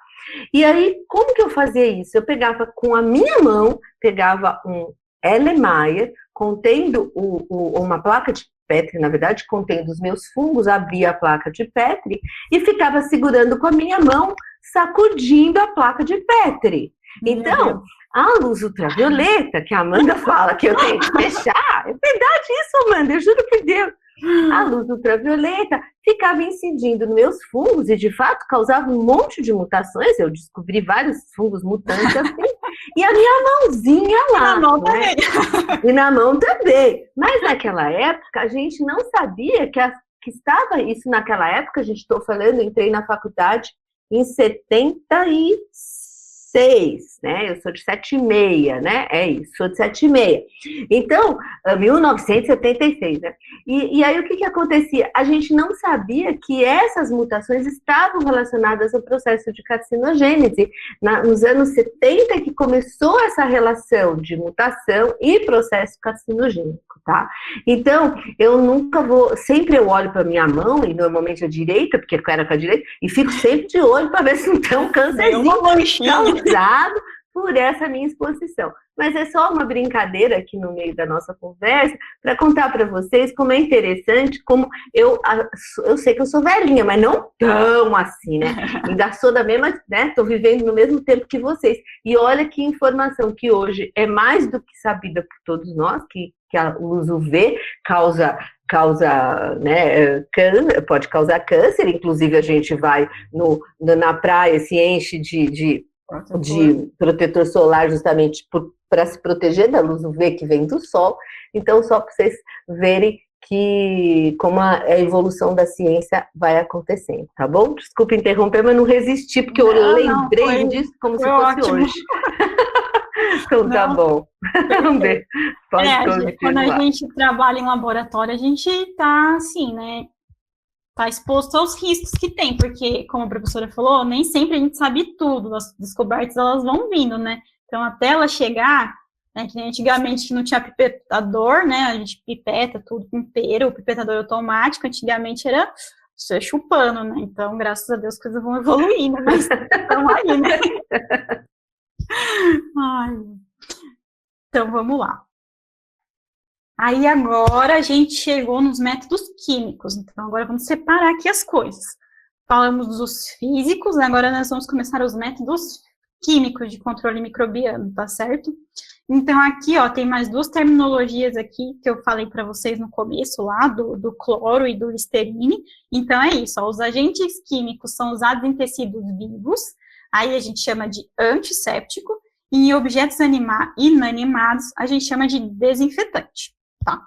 E aí, como que eu fazia isso? Eu pegava com a minha mão, pegava um Erlenmeyer, contendo uma placa de Petri, na verdade, contendo os meus fungos, abria a placa de Petri e ficava segurando com a minha mão, sacudindo a placa de Petri. Então, a luz ultravioleta, que a Amanda fala que eu tenho que fechar, é verdade isso, Amanda, eu juro por Deus. A luz ultravioleta ficava incidindo nos meus fungos e, de fato, causava um monte de mutações. Eu descobri vários fungos mutantes assim. E a minha mãozinha lá. Na mão né? também. E na mão também. Mas naquela época, a gente não sabia que estava isso naquela época. A gente estou falando, entrei na faculdade em 76, né? Eu sou de 76, né? É isso, sou de 76. Então, 1976, né? E aí o que acontecia? A gente não sabia que essas mutações estavam relacionadas ao processo de carcinogênese. Nos anos 70 que começou essa relação de mutação e processo carcinogênico, tá? Então, sempre eu olho para minha mão, e normalmente a direita, porque eu era com a direita, e fico sempre de olho para ver se não tem um câncerzinho causado por essa minha exposição. Mas é só uma brincadeira aqui no meio da nossa conversa para contar para vocês como é interessante, como eu sei que eu sou velhinha, mas não tão assim, né? Ainda sou da mesma, né? Tô vivendo no mesmo tempo que vocês. E olha que informação que hoje é mais do que sabida por todos nós, que a luz UV causa né, pode causar câncer, inclusive a gente vai na praia, se enche de protetor solar justamente para se proteger da luz UV que vem do sol. Então, só para vocês verem como a evolução da ciência vai acontecendo, tá bom? Desculpa interromper, mas não resisti, porque eu lembrei disso como se fosse ótimo. Hoje. Então, tá bom. Vamos ver. Quando a gente trabalha em laboratório, a gente tá assim, né? Tá exposto aos riscos que tem, porque, como a professora falou, nem sempre a gente sabe tudo, as descobertas elas vão vindo, né? Então, até ela chegar, né, que antigamente que não tinha pipetador, né? A gente pipeta tudo com pera, o pipetador automático, antigamente era você chupando, né? Então, graças a Deus, as coisas vão evoluindo, mas estão aí, né? Ai. Então, vamos lá. Aí, agora, a gente chegou nos métodos químicos. Então, agora vamos separar aqui as coisas. Falamos dos físicos, agora nós vamos começar os métodos químicos de controle microbiano, tá certo? Então, aqui, ó, tem mais duas terminologias aqui que eu falei para vocês no começo lá, do cloro e do Listerine. Então, é isso, ó, os agentes químicos são usados em tecidos vivos, aí a gente chama de antisséptico, e em objetos inanimados, a gente chama de desinfetante, tá?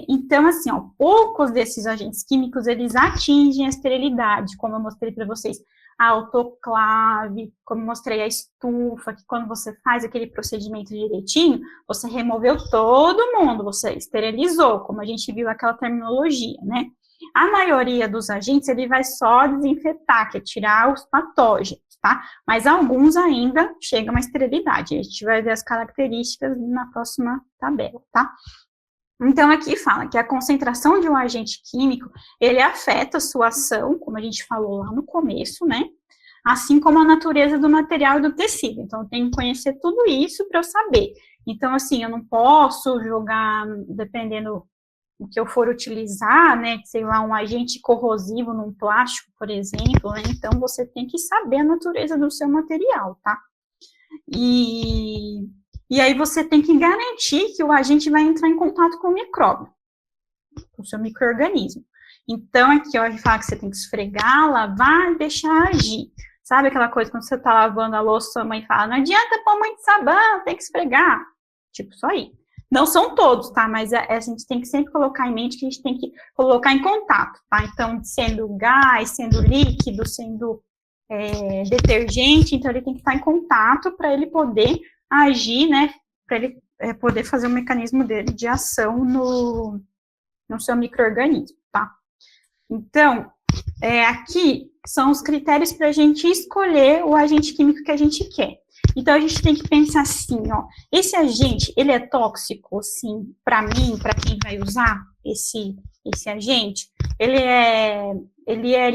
Então, assim, ó, poucos desses agentes químicos, eles atingem a esterilidade, como eu mostrei para vocês, a autoclave, como eu mostrei a estufa, que quando você faz aquele procedimento direitinho, você removeu todo mundo, você esterilizou, como a gente viu aquela terminologia, né? A maioria dos agentes, ele vai só desinfetar, que é tirar os patógenos, tá? Mas alguns ainda chegam à esterilidade, a gente vai ver as características na próxima tabela, tá? Então, aqui fala que a concentração de um agente químico, ele afeta a sua ação, como a gente falou lá no começo, né? Assim como a natureza do material e do tecido. Então, eu tenho que conhecer tudo isso para eu saber. Então, assim, eu não posso jogar, dependendo do que eu for utilizar, né? Sei lá, um agente corrosivo num plástico, por exemplo, né? Então, você tem que saber a natureza do seu material, tá? E aí você tem que garantir que o agente vai entrar em contato com o micróbio, com o seu micro-organismo. Então, aqui, ó, a gente fala que você tem que esfregar, lavar e deixar agir. Sabe aquela coisa quando você tá lavando a louça, sua mãe fala, não adianta pôr muito sabão, tem que esfregar. Tipo, isso aí. Não são todos, tá? Mas a gente tem que sempre colocar em mente que a gente tem que colocar em contato, tá? Então, sendo gás, sendo líquido, sendo detergente, então ele tem que estar em contato para ele poder agir, né, para ele poder fazer o mecanismo dele de ação no seu micro-organismo, tá? Então, aqui são os critérios para a gente escolher o agente químico que a gente quer. Então, a gente tem que pensar assim, ó, esse agente, ele é tóxico, sim, para mim, para quem vai usar esse agente? Ele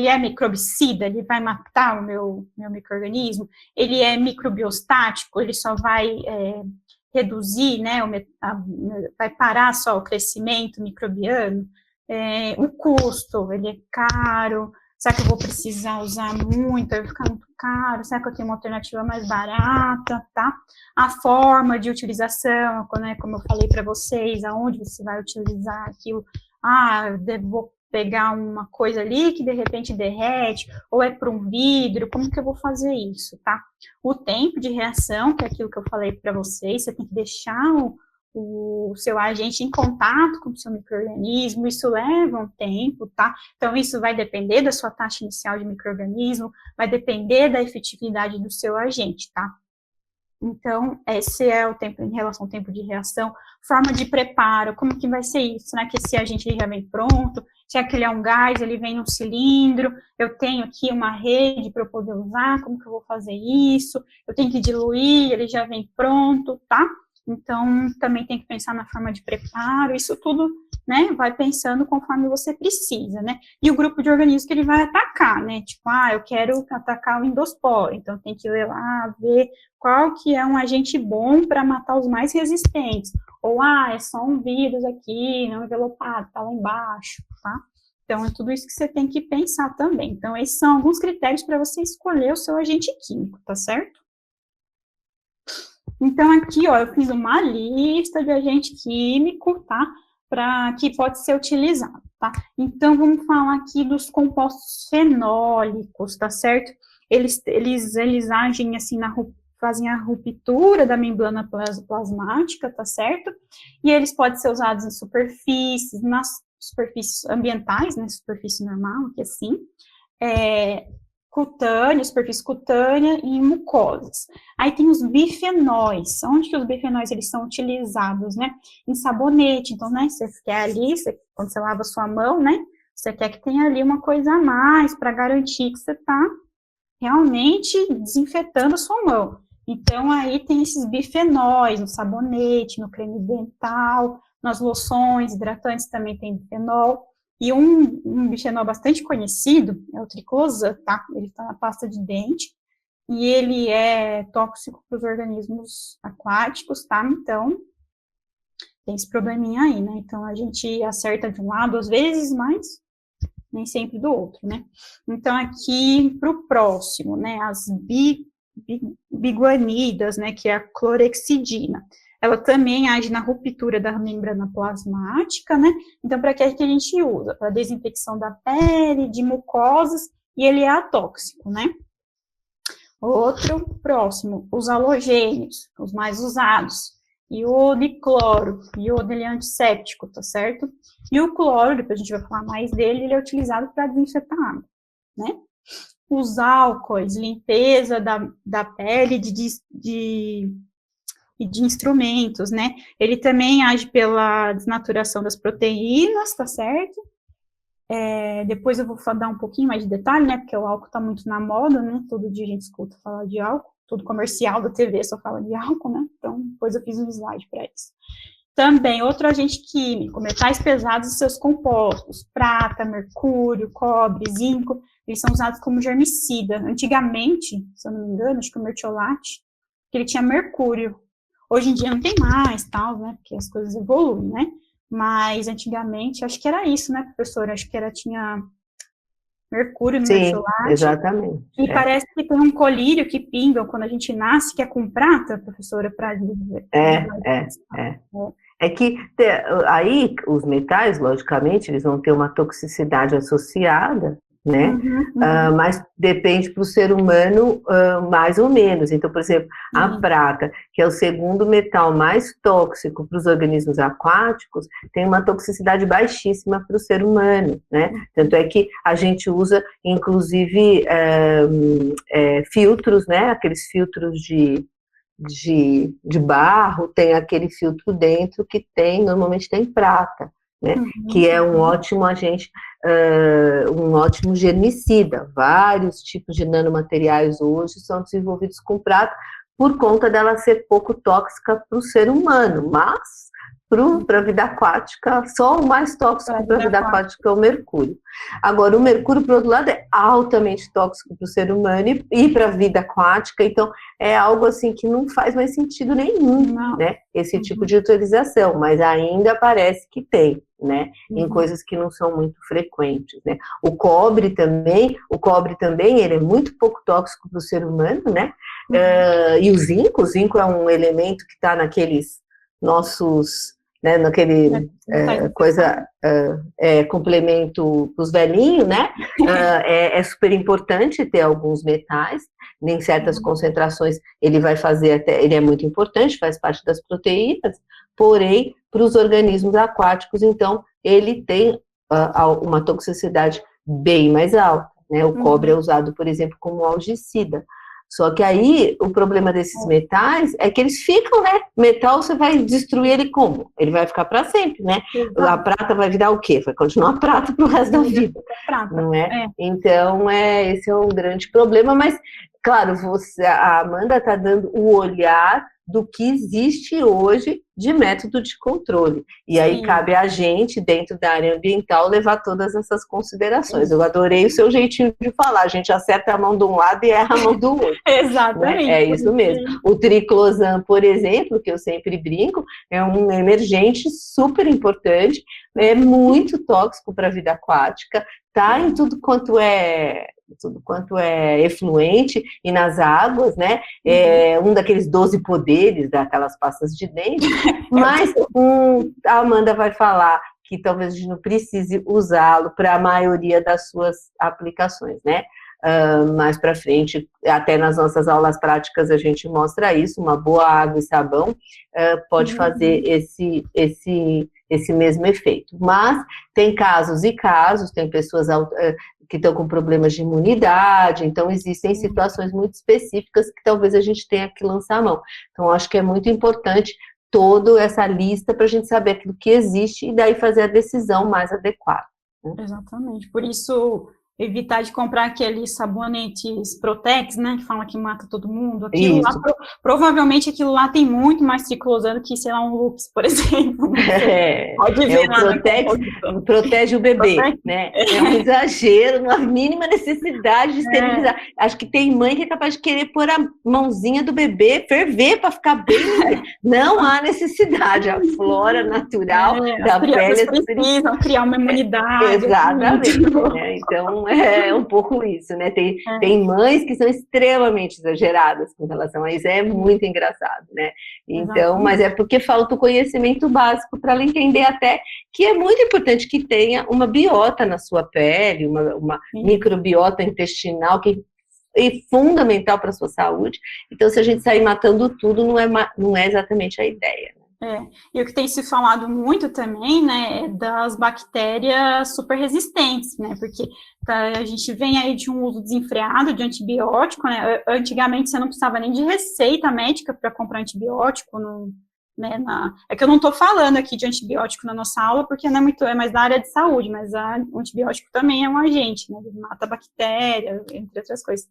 é microbicida, ele vai matar o meu micro-organismo? Ele é microbiostático, ele só vai reduzir, né, vai parar só o crescimento microbiano? O custo, ele é caro? Será que eu vou precisar usar muito? Vai ficar muito caro? Será que eu tenho uma alternativa mais barata, tá? A forma de utilização, né, como eu falei para vocês, aonde você vai utilizar aquilo. Vou pegar uma coisa ali que de repente derrete, ou é para um vidro, como que eu vou fazer isso, tá? O tempo de reação, que é aquilo que eu falei para vocês, você tem que deixar o seu agente em contato com o seu micro-organismo, isso leva um tempo, tá? Então, isso vai depender da sua taxa inicial de micro-organismo, vai depender da efetividade do seu agente, tá? Então, esse é o tempo em relação ao tempo de reação, forma de preparo, como que vai ser isso? Será que esse agente já vem pronto? Será que ele é um gás, ele vem num cilindro? Eu tenho aqui uma rede para eu poder usar, como que eu vou fazer isso? Eu tenho que diluir, ele já vem pronto, tá? Então, também tem que pensar na forma de preparo, isso tudo, né, vai pensando conforme você precisa, né? E o grupo de organismos que ele vai atacar, né? Tipo, eu quero atacar o endosporo, então tem que ir lá ver qual que é um agente bom para matar os mais resistentes. Ou, é só um vírus aqui, não envelopado, tá lá embaixo, tá? Então, é tudo isso que você tem que pensar também. Então, esses são alguns critérios para você escolher o seu agente químico, tá certo? Então, aqui, ó, eu fiz uma lista de agente químico, tá? Que pode ser utilizado, tá? Então, vamos falar aqui dos compostos fenólicos, tá certo? Eles agem, assim, fazem a ruptura da membrana plasmática, tá certo? E eles podem ser usados em superfícies, nas superfícies ambientais, né? Superfície normal, aqui assim. Cutânea, superfície cutânea e mucosas. Aí tem os bifenóis. Onde que os bifenóis eles são utilizados, né? Em sabonete. Então, né, você quer ali, quando você lava a sua mão, né, você quer que tenha ali uma coisa a mais para garantir que você está realmente desinfetando a sua mão. Então, aí tem esses bifenóis no sabonete, no creme dental, nas loções, hidratantes também tem bifenol. E um bifenol bastante conhecido é o triclosan, tá? Ele está na pasta de dente e ele é tóxico para os organismos aquáticos, tá? Então, tem esse probleminha aí, né? Então, a gente acerta de um lado às vezes, mas nem sempre do outro, né? Então, aqui para o próximo, né? As biguanidas, né, que é a clorexidina. Ela também age na ruptura da membrana plasmática, né? Então, para que a gente usa? Para desinfecção da pele, de mucosas, e ele é atóxico, né? Outro próximo, os halogênios, os mais usados. Iodo e cloro. Iodo, ele é antisséptico, tá certo? E o cloro, depois a gente vai falar mais dele, ele é utilizado para desinfetar água, né? Os álcoois, limpeza da pele de instrumentos, né? Ele também age pela desnaturação das proteínas, tá certo? Depois eu vou dar um pouquinho mais de detalhe, né? Porque o álcool tá muito na moda, né? Todo dia a gente escuta falar de álcool. Todo comercial da TV só fala de álcool, né? Então, depois eu fiz um slide para isso. Também, outro agente químico, metais pesados e seus compostos, prata, mercúrio, cobre, zinco, eles são usados como germicida. Antigamente, se eu não me engano, acho que o mertiolate, ele tinha mercúrio. Hoje em dia não tem mais, tal, né? Porque as coisas evoluem, né? Mas antigamente, acho que era isso, né, professora? Acho que tinha mercúrio no mertiolate. Exatamente. E parece que tem um colírio que pinga quando a gente nasce, que é com prata, professora, para... É que aí os metais, logicamente, eles vão ter uma toxicidade associada, né? Mas depende para o ser humano mais ou menos. Então, por exemplo, a prata, que é o segundo metal mais tóxico para os organismos aquáticos, tem uma toxicidade baixíssima para o ser humano, né? Tanto é que a gente usa, inclusive, filtros, né? Aqueles filtros de barro, tem aquele filtro dentro que normalmente tem prata, né? Que é um ótimo agente, um ótimo germicida. Vários tipos de nanomateriais hoje são desenvolvidos com prata por conta dela ser pouco tóxica para o ser humano, mas para a vida aquática, só o mais tóxico para a vida aquática é o mercúrio. Agora, o mercúrio, por outro lado, é altamente tóxico para o ser humano e para a vida aquática, então é algo assim que não faz mais sentido nenhum, né? Esse tipo de utilização, mas ainda parece que tem, né? Em coisas que não são muito frequentes, né? O cobre também, ele é muito pouco tóxico para o ser humano, né? E o zinco é um elemento que está naqueles nossos, né, naquele complemento para os velhinhos, né? É super importante ter alguns metais, em certas concentrações ele vai fazer ele é muito importante, faz parte das proteínas, porém, para os organismos aquáticos, então, ele tem uma toxicidade bem mais alta, né? O cobre é usado, por exemplo, como algicida. Só que aí, o problema desses metais é que eles ficam, né? Metal, você vai destruir ele como? Ele vai ficar para sempre, né? A prata vai virar o quê? Vai continuar prata pro resto da vida, não é? Então, esse é um grande problema, mas, claro, a Amanda está dando o olhar do que existe hoje de método de controle. E aí cabe a gente, dentro da área ambiental, levar todas essas considerações. Eu adorei o seu jeitinho de falar. A gente acerta a mão de um lado e erra a mão do outro. Exatamente. Né? É isso mesmo. O triclosan, por exemplo, que eu sempre brinco, é um emergente super importante, é muito tóxico para a vida aquática, tá em tudo quanto é efluente e nas águas, né? É um daqueles 12 poderes daquelas pastas de dente, mas a Amanda vai falar que talvez a gente não precise usá-lo para a maioria das suas aplicações, né? Mais para frente, até nas nossas aulas práticas a gente mostra isso, uma boa água e sabão pode fazer esse mesmo efeito. Mas tem casos e casos, tem pessoas que estão com problemas de imunidade, então existem situações muito específicas que talvez a gente tenha que lançar a mão. Então, acho que é muito importante toda essa lista para a gente saber aquilo que existe e daí fazer a decisão mais adequada. Né? Exatamente, por isso evitar de comprar aqueles sabonetes Protex, né, que fala que mata todo mundo. Aquilo lá, provavelmente aquilo lá tem muito mais triclosan que, sei lá, um Lux, por exemplo. Pode ver lá, o Protex protege o bebê, né? É um exagero, uma mínima necessidade de esterilizar. Acho que tem mãe que é capaz de querer pôr a mãozinha do bebê, ferver para ficar bem. Não há necessidade, a flora natural da pele. Precisam criar uma imunidade. Exatamente. Né? Então, é um pouco isso, né? Tem mães que são extremamente exageradas com relação a isso, é muito engraçado, né? Então, mas é porque falta o conhecimento básico para ela entender até que é muito importante que tenha uma biota na sua pele, uma microbiota intestinal que é fundamental para a sua saúde. Então, se a gente sair matando tudo, não é exatamente a ideia. E o que tem se falado muito também, né, é das bactérias super resistentes, né, porque a gente vem aí de um uso desenfreado de antibiótico, né, antigamente você não precisava nem de receita médica para comprar antibiótico, né, é que eu não estou falando aqui de antibiótico na nossa aula, porque não é mais da área de saúde, mas o antibiótico também é um agente, né, ele mata bactéria, entre outras coisas.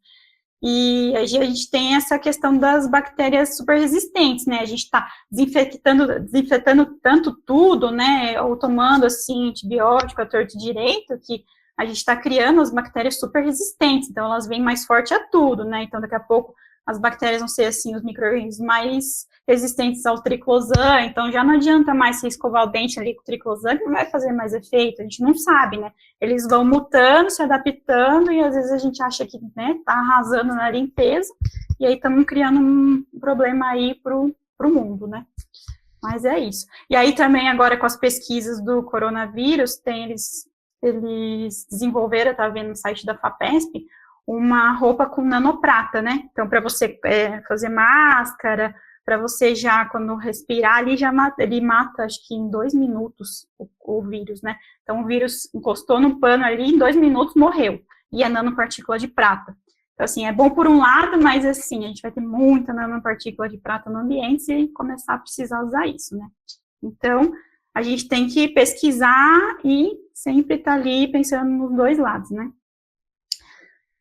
E a gente tem essa questão das bactérias super resistentes, né? A gente está desinfetando tanto tudo, né? Ou tomando, assim, antibiótico à torto e direito, que a gente está criando as bactérias super resistentes. Então, elas vêm mais forte a tudo, né? Então, daqui a pouco, as bactérias vão ser, assim, os micro-organismos mais resistentes ao triclosan. Então, já não adianta mais se escovar o dente ali com o triclosan, que não vai fazer mais efeito. A gente não sabe, né? Eles vão mutando, se adaptando, e às vezes a gente acha que, né, tá arrasando na limpeza, e aí estamos criando um problema aí pro mundo, né? Mas é isso. E aí também agora com as pesquisas do coronavírus, eles desenvolveram, tá vendo no site da FAPESP, uma roupa com nanoprata, né? Então, para você fazer máscara, para você já, quando respirar, ele mata, acho que em 2 minutos, o vírus, né? Então, o vírus encostou no pano ali, em 2 minutos morreu. E é nanopartícula de prata. Então, assim, é bom por um lado, mas, assim, a gente vai ter muita nanopartícula de prata no ambiente e começar a precisar usar isso, né? Então, a gente tem que pesquisar e sempre estar ali pensando nos 2 lados, né?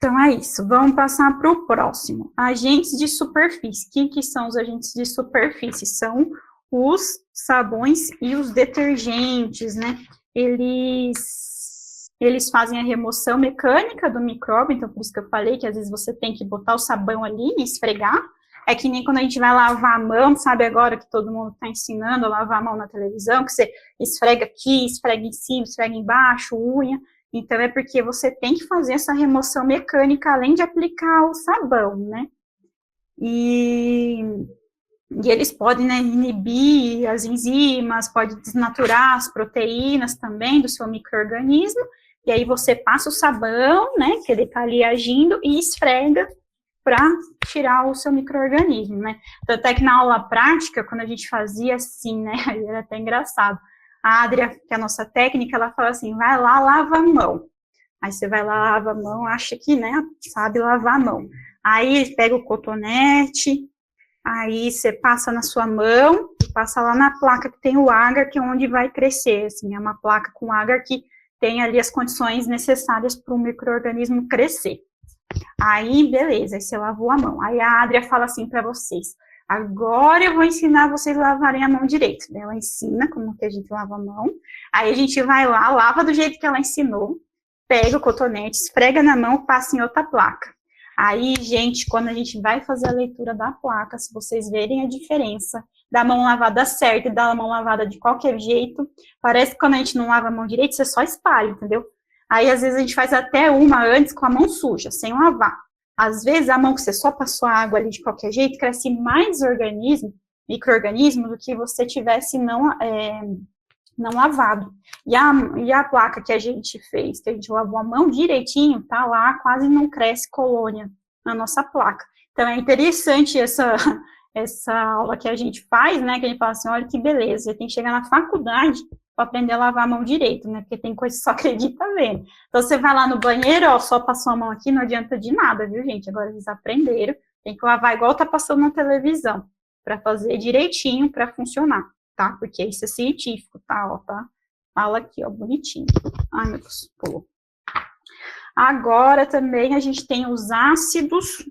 Então, é isso. Vamos passar para o próximo. Agentes de superfície. O que são os agentes de superfície? São os sabões e os detergentes, né? Eles fazem a remoção mecânica do micróbio, então, por isso que eu falei que às vezes você tem que botar o sabão ali e esfregar. É que nem quando a gente vai lavar a mão, sabe agora que todo mundo está ensinando a lavar a mão na televisão, que você esfrega aqui, esfrega em cima, esfrega embaixo, unha. Então, é porque você tem que fazer essa remoção mecânica, além de aplicar o sabão, né? E eles podem, né, inibir as enzimas, pode desnaturar as proteínas também do seu micro-organismo, e aí você passa o sabão, né, que ele tá ali agindo, e esfrega para tirar o seu micro-organismo, né? Então, até que na aula prática, quando a gente fazia assim, né, era até engraçado, a Adria, que é a nossa técnica, ela fala assim, vai lá, lava a mão. Aí você vai lá, lava a mão, acha que, né, sabe lavar a mão. Aí pega o cotonete, aí você passa na sua mão, e passa lá na placa que tem o agar, que é onde vai crescer, assim, é uma placa com agar que tem ali as condições necessárias para o micro-organismo crescer. Aí, beleza, aí você lavou a mão. Aí a Adria fala assim para vocês, agora eu vou ensinar vocês a lavarem a mão direito. Ela ensina como que a gente lava a mão. Aí a gente vai lá, lava do jeito que ela ensinou, pega o cotonete, esfrega na mão, passa em outra placa. Aí, gente, quando a gente vai fazer a leitura da placa, se vocês verem a diferença da mão lavada certa e da mão lavada de qualquer jeito, parece que quando a gente não lava a mão direito, você só espalha, entendeu? Aí, às vezes, a gente faz até uma antes com a mão suja, sem lavar. Às vezes, a mão que você só passou a água ali de qualquer jeito, cresce mais micro-organismo, do que você tivesse não lavado. E a placa que a gente fez, que a gente lavou a mão direitinho, tá lá, quase não cresce colônia na nossa placa. Então, é interessante essa aula que a gente faz, né, que a gente fala assim, olha que beleza, você tem que chegar na faculdade para aprender a lavar a mão direito, né, porque tem coisa que só acredita vendo. Então, você vai lá no banheiro, ó, só passou a mão aqui, não adianta de nada, viu, gente? Agora eles aprenderam, tem que lavar igual tá passando na televisão, para fazer direitinho, para funcionar, tá? Porque isso é científico, tá? Ó, tá? Fala aqui, ó, bonitinho. Ai, meu Deus, pulou. Agora, também, a gente tem os ácidos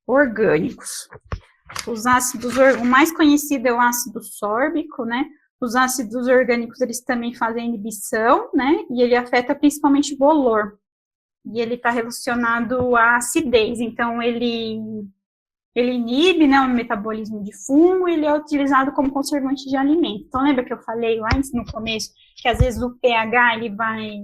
orgânicos. Os ácidos, o mais conhecido é o ácido sórbico, né? Os ácidos orgânicos, eles também fazem inibição, né? E ele afeta principalmente o bolor. E ele está relacionado à acidez. Então, ele inibe, né, o metabolismo de fungo e ele é utilizado como conservante de alimento. Então, lembra que eu falei lá no começo que às vezes o pH ele vai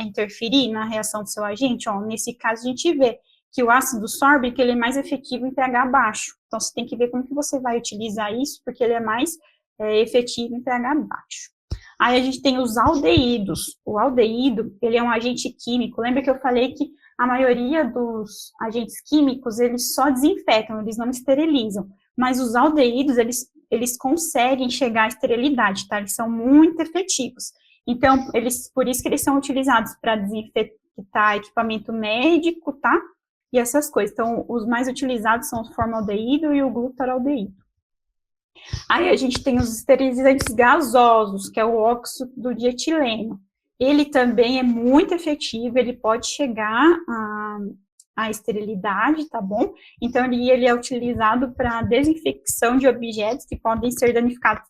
interferir na reação do seu agente? Ó, nesse caso, a gente vê que o ácido sórbico, ele é mais efetivo em pH baixo. Então, você tem que ver como que você vai utilizar isso, porque ele é mais efetivo em pH baixo. Aí a gente tem os aldeídos. O aldeído, ele é um agente químico. Lembra que eu falei que a maioria dos agentes químicos, eles só desinfetam, eles não esterilizam. Mas os aldeídos, eles conseguem chegar à esterilidade, tá? Eles são muito efetivos. Então, por isso que eles são utilizados para desinfetar equipamento médico, tá? E essas coisas. Então, os mais utilizados são o formaldeído e o glutaraldeído. Aí a gente tem os esterilizantes gasosos, que é o óxido de etileno. Ele também é muito efetivo, ele pode chegar à esterilidade, tá bom? Então, ele é utilizado para desinfecção de objetos que podem ser danificados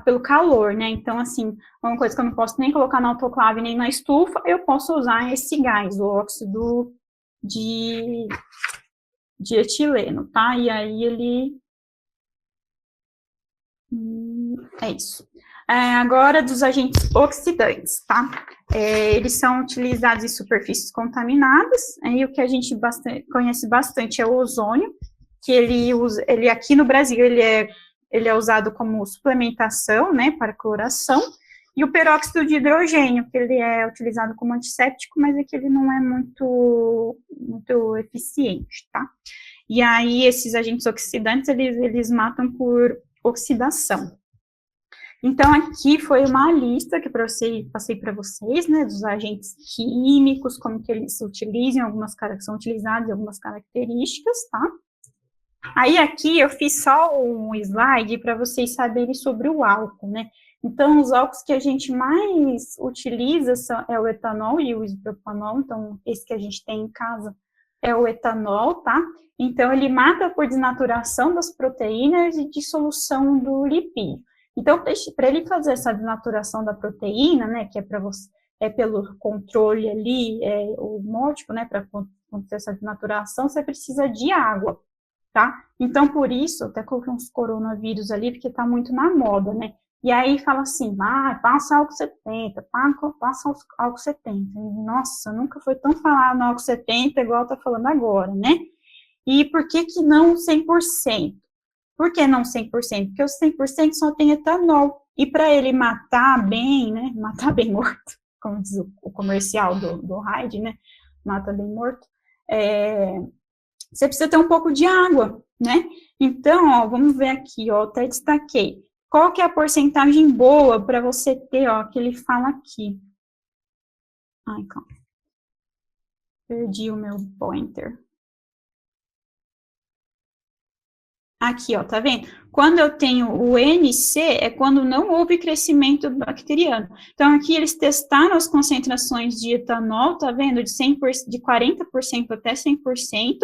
pelo calor, né? Então, assim, uma coisa que eu não posso nem colocar na autoclave nem na estufa, eu posso usar esse gás, o óxido de etileno, tá? E aí ele... é isso. Agora, dos agentes oxidantes, tá? Eles são utilizados em superfícies contaminadas, e o que a gente conhece bastante é o ozônio, que ele aqui no Brasil, ele é usado como suplementação, né, para cloração, e o peróxido de hidrogênio, que ele é utilizado como antisséptico, mas é que ele não é muito eficiente, tá? E aí, esses agentes oxidantes, eles matam por oxidação. Então, aqui foi uma lista que passei para vocês, né, dos agentes químicos, como que eles se utilizam, são utilizados em algumas características, tá? Aí, aqui, eu fiz só um slide para vocês saberem sobre o álcool, né? Então, os álcools que a gente mais utiliza é o etanol e o isopropanol, então, esse que a gente tem em casa é o etanol, tá? Então, ele mata por desnaturação das proteínas e dissolução do lipídio. Então, para ele fazer essa desnaturação da proteína, né, que é pelo controle ali, osmótico, né, para acontecer essa desnaturação, você precisa de água, tá? Então, por isso, até coloquei uns coronavírus ali, porque tá muito na moda, né? E aí fala assim, passa álcool 70, passa álcool 70. E, nossa, nunca foi tão falado no álcool 70 igual tá falando agora, né? E por que não 100%? Por que não 100%? Porque os 100% só tem etanol. E para ele matar bem, né? Matar bem morto, como diz o comercial do Hyde, né? Mata bem morto. Você precisa ter um pouco de água, né? Então, ó, vamos ver aqui, ó, até destaquei. Qual que é a porcentagem boa para você ter, ó, que ele fala aqui. Ai, calma. Perdi o meu pointer. Aqui, ó, tá vendo? Quando eu tenho o NC, é quando não houve crescimento bacteriano. Então, aqui eles testaram as concentrações de etanol, tá vendo? De 40% até 100%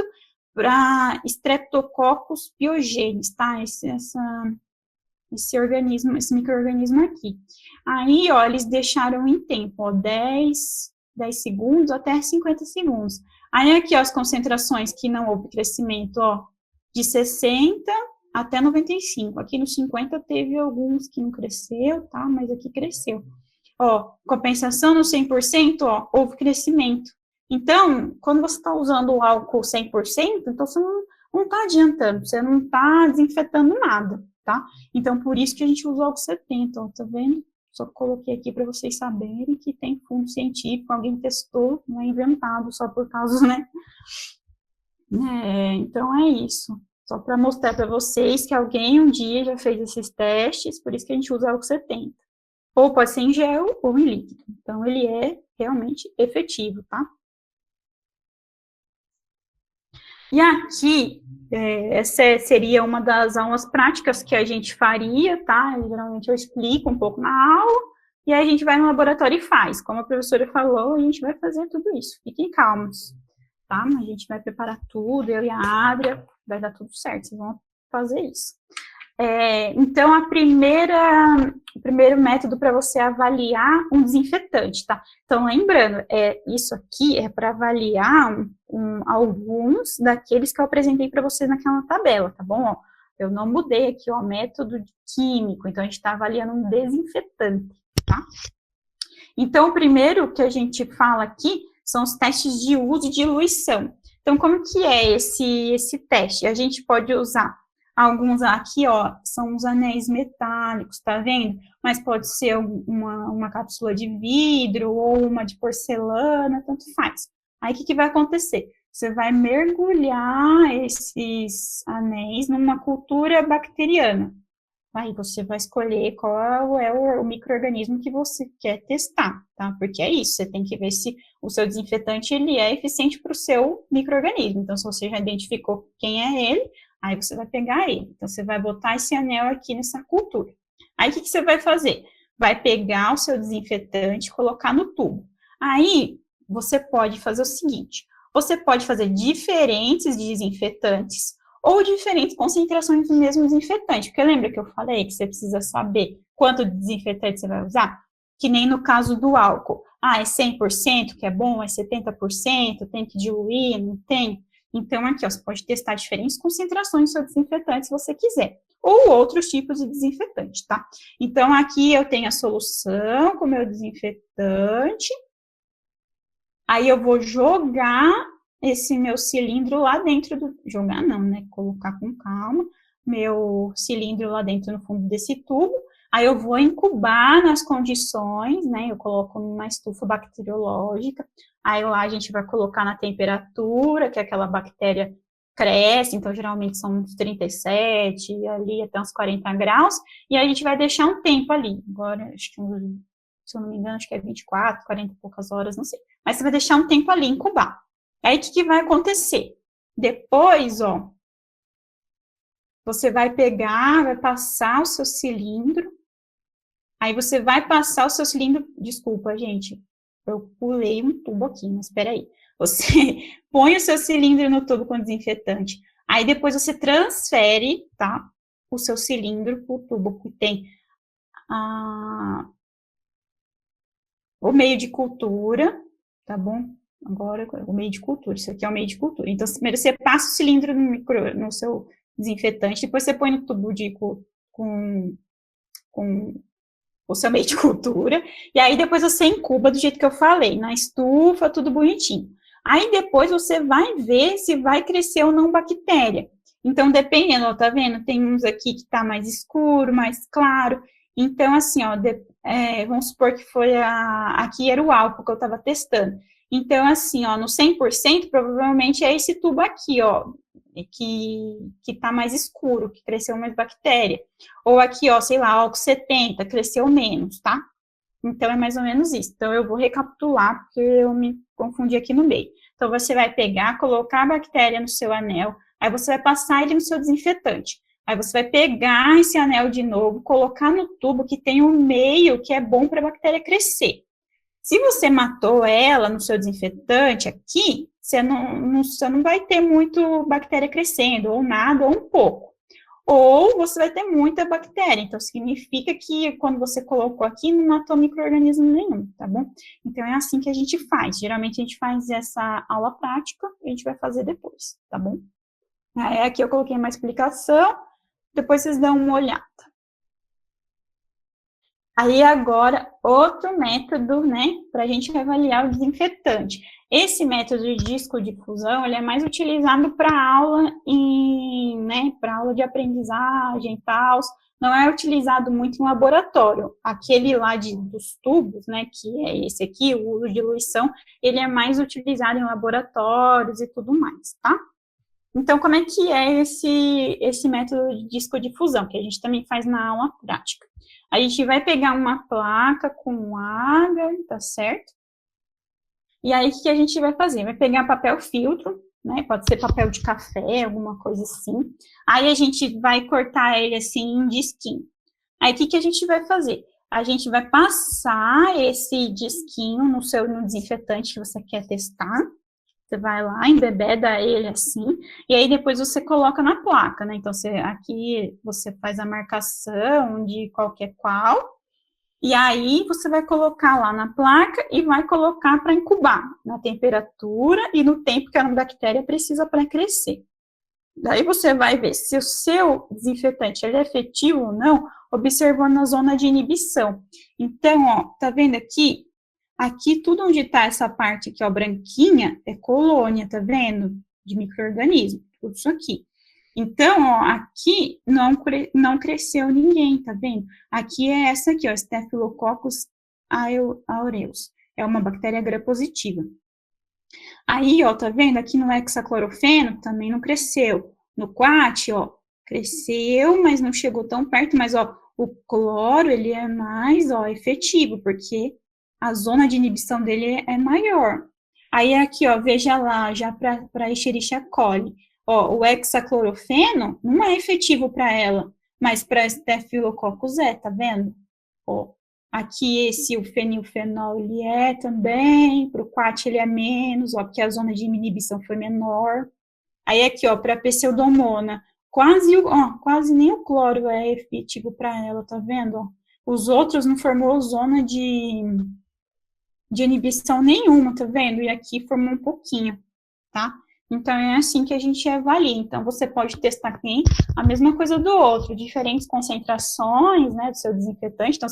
para Streptococcus pyogenes, tá? Esse micro-organismo aqui. Aí, ó, eles deixaram em tempo, ó, 10 segundos até 50 segundos. Aí, aqui, ó, as concentrações que não houve crescimento, ó, de 60 até 95. Aqui no 50 teve alguns que não cresceu, tá? Mas aqui cresceu. Ó, compensação no 100%, ó, houve crescimento. Então, quando você está usando o álcool 100%, então você não está adiantando, você não está desinfetando nada, tá? Então, por isso que a gente usa o álcool 70, ó, tá vendo? Só coloquei aqui para vocês saberem que tem fundo científico, alguém testou, não é inventado só por causa, né? Então, é isso. Só para mostrar para vocês que alguém um dia já fez esses testes, por isso que a gente usa álcool 70. Ou pode ser em gel ou em líquido. Então, ele é realmente efetivo, tá? E aqui, essa seria uma das aulas práticas que a gente faria, tá? Geralmente eu explico um pouco na aula, e aí a gente vai no laboratório e faz. Como a professora falou, a gente vai fazer tudo isso. Fiquem calmos, tá? A gente vai preparar tudo, eu e a Adria, vai dar tudo certo, vocês vão fazer isso. Então, o primeiro método para você avaliar um desinfetante, tá? Então, lembrando, isso aqui é para avaliar alguns daqueles que eu apresentei para vocês naquela tabela, tá bom? Ó, eu não mudei aqui, ó, método químico, então a gente está avaliando um desinfetante, tá? Então, o primeiro que a gente fala aqui são os testes de uso e diluição. Então, como que é esse teste? A gente pode usar alguns aqui, ó, são os anéis metálicos, tá vendo? Mas pode ser uma cápsula de vidro ou uma de porcelana, tanto faz. Aí, o que vai acontecer? Você vai mergulhar esses anéis numa cultura bacteriana. Aí você vai escolher qual é o micro-organismo que você quer testar, tá? Porque é isso, você tem que ver se o seu desinfetante ele é eficiente para o seu micro-organismo. Então, se você já identificou quem é ele, aí você vai pegar ele. Então, você vai botar esse anel aqui nessa cultura. Aí, o que você vai fazer? Vai pegar o seu desinfetante e colocar no tubo. Aí, você pode fazer o seguinte, você pode fazer diferentes desinfetantes ou diferentes concentrações do mesmo desinfetante, porque lembra que eu falei que você precisa saber quanto de desinfetante você vai usar? Que nem no caso do álcool. Ah, é 100% que é bom, é 70%, tem que diluir, não tem? Então, aqui, ó, você pode testar diferentes concentrações do seu desinfetante se você quiser, ou outros tipos de desinfetante, tá? Então, aqui eu tenho a solução com o meu desinfetante, aí eu vou jogar esse meu cilindro lá dentro do... Jogar não, né? Colocar com calma meu cilindro lá dentro no fundo desse tubo. Aí eu vou incubar nas condições, né? Eu coloco numa estufa bacteriológica. Aí lá a gente vai colocar na temperatura que aquela bactéria cresce. Então, geralmente são uns 37, ali até uns 40 graus. E aí a gente vai deixar um tempo ali. Agora, acho que, se eu não me engano, acho que é 24, 40 e poucas horas, não sei. Mas você vai deixar um tempo ali incubar. Aí, o que vai acontecer? Depois, ó, você vai pegar, vai passar o seu cilindro, aí você vai passar o seu cilindro, desculpa, gente, eu pulei um tubo aqui, mas espera aí. Você põe o seu cilindro no tubo com desinfetante, aí depois você transfere, tá, o seu cilindro para o tubo que tem o meio de cultura, tá bom? Agora, o meio de cultura, isso aqui é o meio de cultura. Então, primeiro você passa o cilindro no seu desinfetante, depois você põe no tubo com o seu meio de cultura, e aí depois você incuba do jeito que eu falei, na estufa, tudo bonitinho. Aí depois você vai ver se vai crescer ou não bactéria. Então, dependendo, ó, tá vendo? Tem uns aqui que tá mais escuro, mais claro. Então, assim, ó, vamos supor que aqui era o álcool que eu tava testando. Então, assim, ó, no 100%, provavelmente é esse tubo aqui, ó, que tá mais escuro, que cresceu mais bactéria. Ou aqui, ó, sei lá, álcool 70, cresceu menos, tá? Então, é mais ou menos isso. Então, eu vou recapitular, porque eu me confundi aqui no meio. Então, você vai pegar, colocar a bactéria no seu anel, aí você vai passar ele no seu desinfetante. Aí você vai pegar esse anel de novo, colocar no tubo que tem um meio que é bom para a bactéria crescer. Se você matou ela no seu desinfetante aqui, você não vai ter muito bactéria crescendo, ou nada, ou um pouco. Ou você vai ter muita bactéria, então significa que quando você colocou aqui, não matou micro-organismo nenhum, tá bom? Então é assim que a gente faz. Geralmente a gente faz essa aula prática, e a gente vai fazer depois, tá bom? Aí aqui eu coloquei uma explicação, depois vocês dão uma olhada. Aí agora, outro método, né, para a gente avaliar o desinfetante. Esse método de discodifusão, ele é mais utilizado para aula, né, para aula de aprendizagem e tal, não é utilizado muito em laboratório. Aquele lá dos tubos, né, que é esse aqui, o uso de diluição, ele é mais utilizado em laboratórios e tudo mais, tá? Então, como é que é esse método de discodifusão, que a gente também faz na aula prática? A gente vai pegar uma placa com água, tá certo? E aí, o que a gente vai fazer? Vai pegar papel filtro, né? Pode ser papel de café, alguma coisa assim. Aí, a gente vai cortar ele assim em disquinho. Aí, o que a gente vai fazer? A gente vai passar esse disquinho no desinfetante que você quer testar. Você vai lá, embebeda ele assim, e aí depois você coloca na placa, né? Então, aqui você faz a marcação de qualquer qual, e aí você vai colocar lá na placa e vai colocar para incubar, na temperatura e no tempo que a bactéria precisa para crescer. Daí você vai ver se o seu desinfetante ele é efetivo ou não, observando a zona de inibição. Então, ó, tá vendo aqui? Aqui, tudo onde está essa parte aqui, ó, branquinha, é colônia, tá vendo? De micro-organismo, tudo isso aqui. Então, ó, aqui não cresceu ninguém, tá vendo? Aqui é essa aqui, ó, Staphylococcus aureus. É uma bactéria gram-positiva. Aí, ó, tá vendo? Aqui no hexaclorofeno também não cresceu. No quat, ó, cresceu, mas não chegou tão perto, mas, ó, o cloro, ele é mais, ó, efetivo, porque a zona de inibição dele é maior. Aí, aqui, ó, veja lá, já para Escherichia coli, ó, o hexaclorofeno não é efetivo para ela, mas para Staphylococcus é, tá vendo? Ó, aqui esse, o fenilfenol, ele é também, para o quat ele é menos, ó, porque a zona de inibição foi menor. Aí aqui, ó, para pseudomona, quase nem o cloro é efetivo para ela, tá vendo? Os outros não formou zona de inibição nenhuma, tá vendo? E aqui formou um pouquinho, tá? Então, é assim que a gente avalia. Então, você pode testar aqui a mesma coisa do outro, diferentes concentrações, né, do seu desinfetante. Então,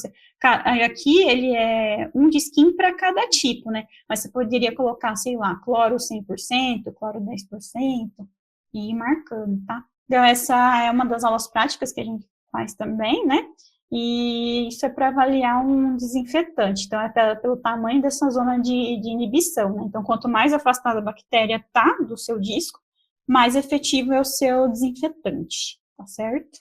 aqui ele é um disquinho para cada tipo, né? Mas você poderia colocar, sei lá, cloro 100%, cloro 10%, e ir marcando, tá? Então, essa é uma das aulas práticas que a gente faz também, né? E isso é para avaliar um desinfetante, então é pelo tamanho dessa zona de inibição, né? Então, quanto mais afastada a bactéria está do seu disco, mais efetivo é o seu desinfetante, tá certo?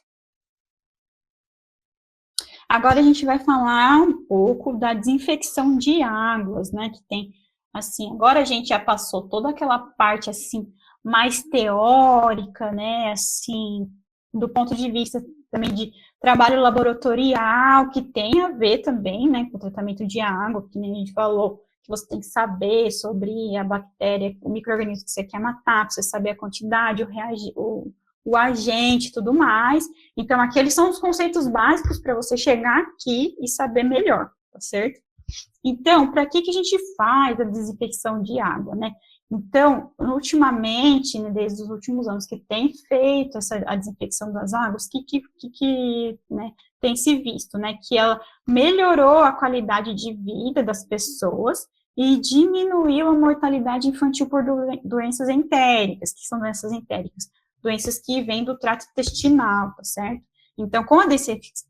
Agora a gente vai falar um pouco da desinfecção de águas, né? Que tem, assim, agora a gente já passou toda aquela parte, assim, mais teórica, né? Assim, do ponto de vista também de trabalho laboratorial, que tem a ver também, né, com o tratamento de água, que nem a gente falou, que você tem que saber sobre a bactéria, o micro-organismo que você quer matar, para você saber a quantidade, o agente e tudo mais. Então, aqueles são os conceitos básicos para você chegar aqui e saber melhor, tá certo? Então, para que a gente faz a desinfecção de água, né? Então, ultimamente, né, desde os últimos anos que tem feito a desinfecção das águas, né, tem se visto, né, que ela melhorou a qualidade de vida das pessoas e diminuiu a mortalidade infantil por doenças entéricas, que são doenças entéricas, doenças que vêm do trato intestinal, tá certo? Então, com a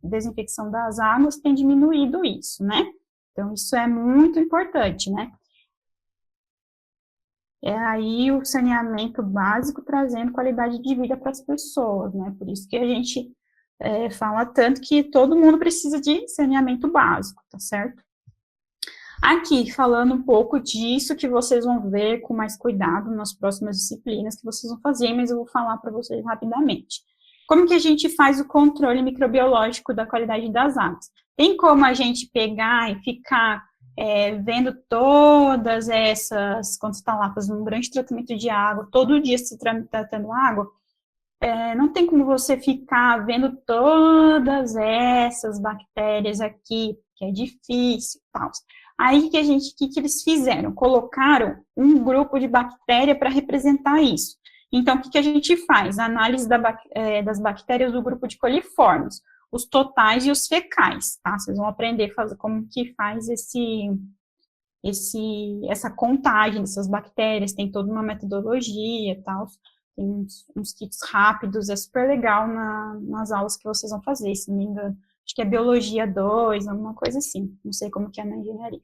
desinfecção das águas, tem diminuído isso, né? Então, isso é muito importante, né? É aí o saneamento básico trazendo qualidade de vida para as pessoas, né? Por isso que a gente fala tanto que todo mundo precisa de saneamento básico, tá certo? Aqui, falando um pouco disso, que vocês vão ver com mais cuidado nas próximas disciplinas que vocês vão fazer, mas eu vou falar para vocês rapidamente. Como que a gente faz o controle microbiológico da qualidade das águas? Tem como a gente pegar e ficar vendo todas essas, quando você está lá fazendo um grande tratamento de água, todo dia você tratando água, não tem como você ficar vendo todas essas bactérias aqui, que é difícil e tal. Aí, que eles fizeram? Colocaram um grupo de bactéria para representar isso. Então, o que a gente faz? A análise das bactérias do grupo de coliformes, os totais e os fecais, tá? Vocês vão aprender a fazer como que faz essa contagem dessas bactérias, tem toda uma metodologia e tal, tem uns kits rápidos, é super legal nas aulas que vocês vão fazer, se não me engano. Acho que é Biologia 2, alguma coisa assim, não sei como que é na engenharia.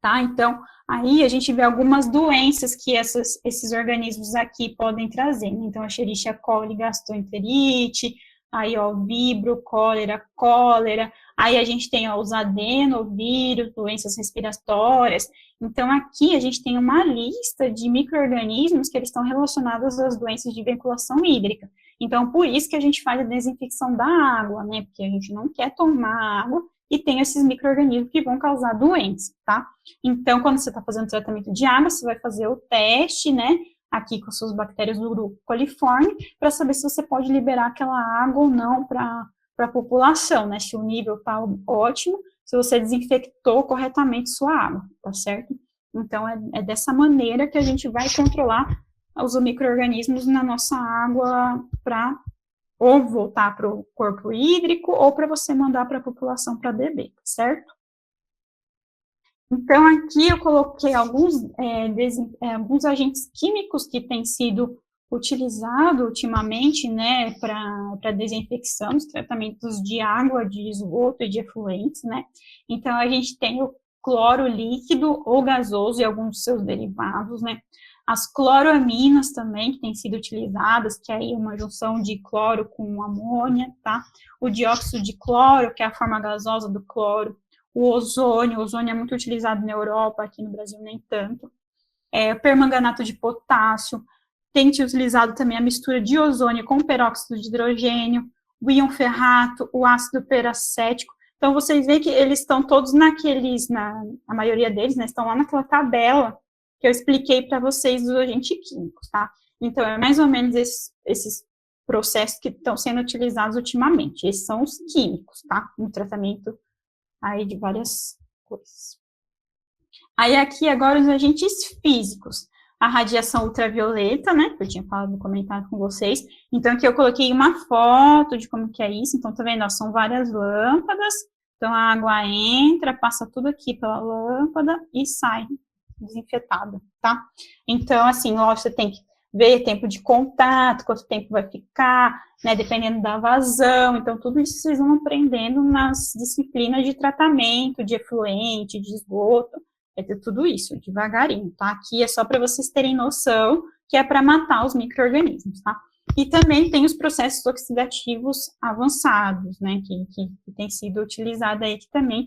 Tá? Então, aí a gente vê algumas doenças que esses organismos aqui podem trazer, né? Então, a Escherichia coli, gastroenterite, aí, ó, vibro, cólera, aí a gente tem, ó, os adenovírus, doenças respiratórias. Então, aqui a gente tem uma lista de micro-organismos que eles estão relacionados às doenças de vinculação hídrica. Então, por isso que a gente faz a desinfecção da água, né? Porque a gente não quer tomar água e tem esses micro-organismos que vão causar doença, tá? Então, quando você está fazendo tratamento de água, você vai fazer o teste, né? Aqui com suas bactérias do grupo coliforme, para saber se você pode liberar aquela água ou não para a população, né? Se o nível está ótimo, se você desinfectou corretamente sua água, tá certo? Então, é dessa maneira que a gente vai controlar os micro-organismos na nossa água para ou voltar para o corpo hídrico ou para você mandar para a população para beber, tá certo? Então, aqui eu coloquei alguns agentes químicos que têm sido utilizados ultimamente, né, para desinfecção, os tratamentos de água, de esgoto e de efluentes, né. Então, a gente tem o cloro líquido ou gasoso e alguns dos seus derivados, né. As cloroaminas também, que têm sido utilizadas, que é aí uma junção de cloro com amônia, tá. O dióxido de cloro, que é a forma gasosa do cloro. O ozônio é muito utilizado na Europa, aqui no Brasil nem tanto. O permanganato de potássio, tem se utilizado também a mistura de ozônio com peróxido de hidrogênio, o íon ferrato, o ácido peracético. Então, vocês veem que eles estão todos a maioria deles, né, estão lá naquela tabela que eu expliquei para vocês dos agentes químicos, tá? Então, é mais ou menos esses processos que estão sendo utilizados ultimamente. Esses são os químicos, tá? No tratamento aí de várias coisas. Aí aqui agora os agentes físicos, a radiação ultravioleta, né, que eu tinha falado no comentário com vocês, então aqui eu coloquei uma foto de como que é isso, então tá vendo, ó, são várias lâmpadas, então a água entra, passa tudo aqui pela lâmpada e sai desinfetada, tá? Então, assim, lógico, você tem que ver tempo de contato, quanto tempo vai ficar, né, dependendo da vazão, então tudo isso vocês vão aprendendo nas disciplinas de tratamento, de efluente, de esgoto, é tudo isso, devagarinho, tá? Aqui é só para vocês terem noção que é para matar os micro-organismos, tá? E também tem os processos oxidativos avançados, né, que tem sido utilizado aí, que também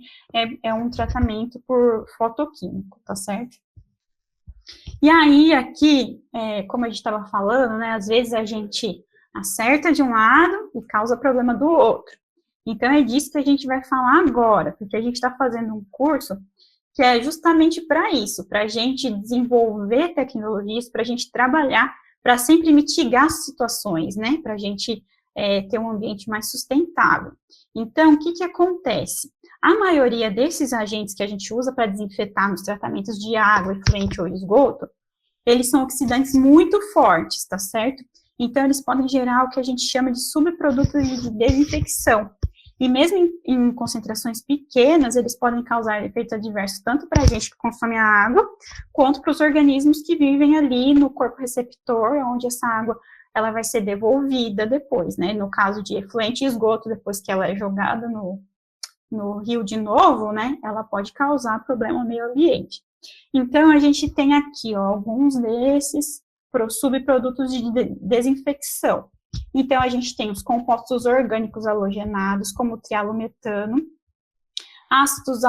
é um tratamento por fotoquímico, tá certo? E aí, aqui, como a gente estava falando, né, às vezes a gente acerta de um lado e causa problema do outro. Então, é disso que a gente vai falar agora, porque a gente está fazendo um curso que é justamente para isso, para a gente desenvolver tecnologias, para a gente trabalhar, para sempre mitigar as situações, né, para a gente ter um ambiente mais sustentável. Então, o que que acontece? A maioria desses agentes que a gente usa para desinfetar nos tratamentos de água, efluente ou esgoto, eles são oxidantes muito fortes, tá certo? Então, eles podem gerar o que a gente chama de subprodutos de desinfecção. E mesmo em concentrações pequenas, eles podem causar efeitos adversos tanto para a gente que consome a água, quanto para os organismos que vivem ali no corpo receptor, onde essa água ela vai ser devolvida depois, né? No caso de efluente e esgoto, depois que ela é jogada no rio de novo, né? Ela pode causar problema ao meio ambiente. Então, a gente tem aqui, ó, alguns desses subprodutos de desinfecção. Então, a gente tem os compostos orgânicos halogenados, como o trialometano, ácidos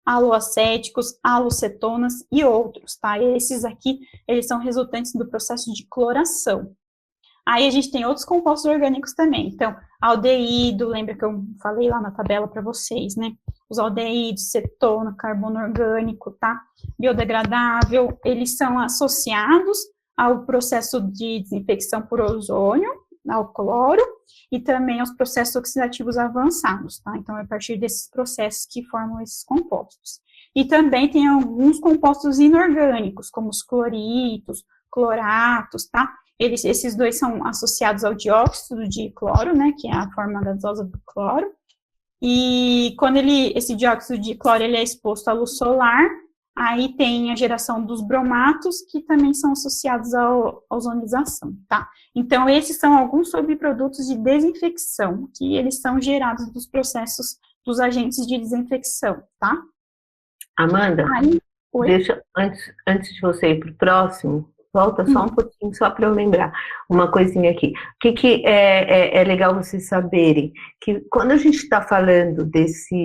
aloacéticos, halocetonas e outros, tá? E esses aqui, eles são resultantes do processo de cloração. Aí a gente tem outros compostos orgânicos também. Então, aldeído, lembra que eu falei lá na tabela para vocês, né? Os aldeídos, cetona, carbono orgânico, tá? Biodegradável, eles são associados ao processo de desinfecção por ozônio, ao cloro, e também aos processos oxidativos avançados, tá? Então, é a partir desses processos que formam esses compostos. E também tem alguns compostos inorgânicos, como os cloritos, cloratos, tá? Esses dois são associados ao dióxido de cloro, né, que é a forma gasosa do cloro, e quando esse dióxido de cloro ele é exposto à luz solar, aí tem a geração dos bromatos, que também são associados à ozonização, tá? Então, esses são alguns subprodutos de desinfecção, que eles são gerados dos processos dos agentes de desinfecção, tá? Amanda, deixa, antes de você ir para o próximo, volta só um pouquinho, só para eu lembrar uma coisinha aqui. O que é legal vocês saberem? Que quando a gente está falando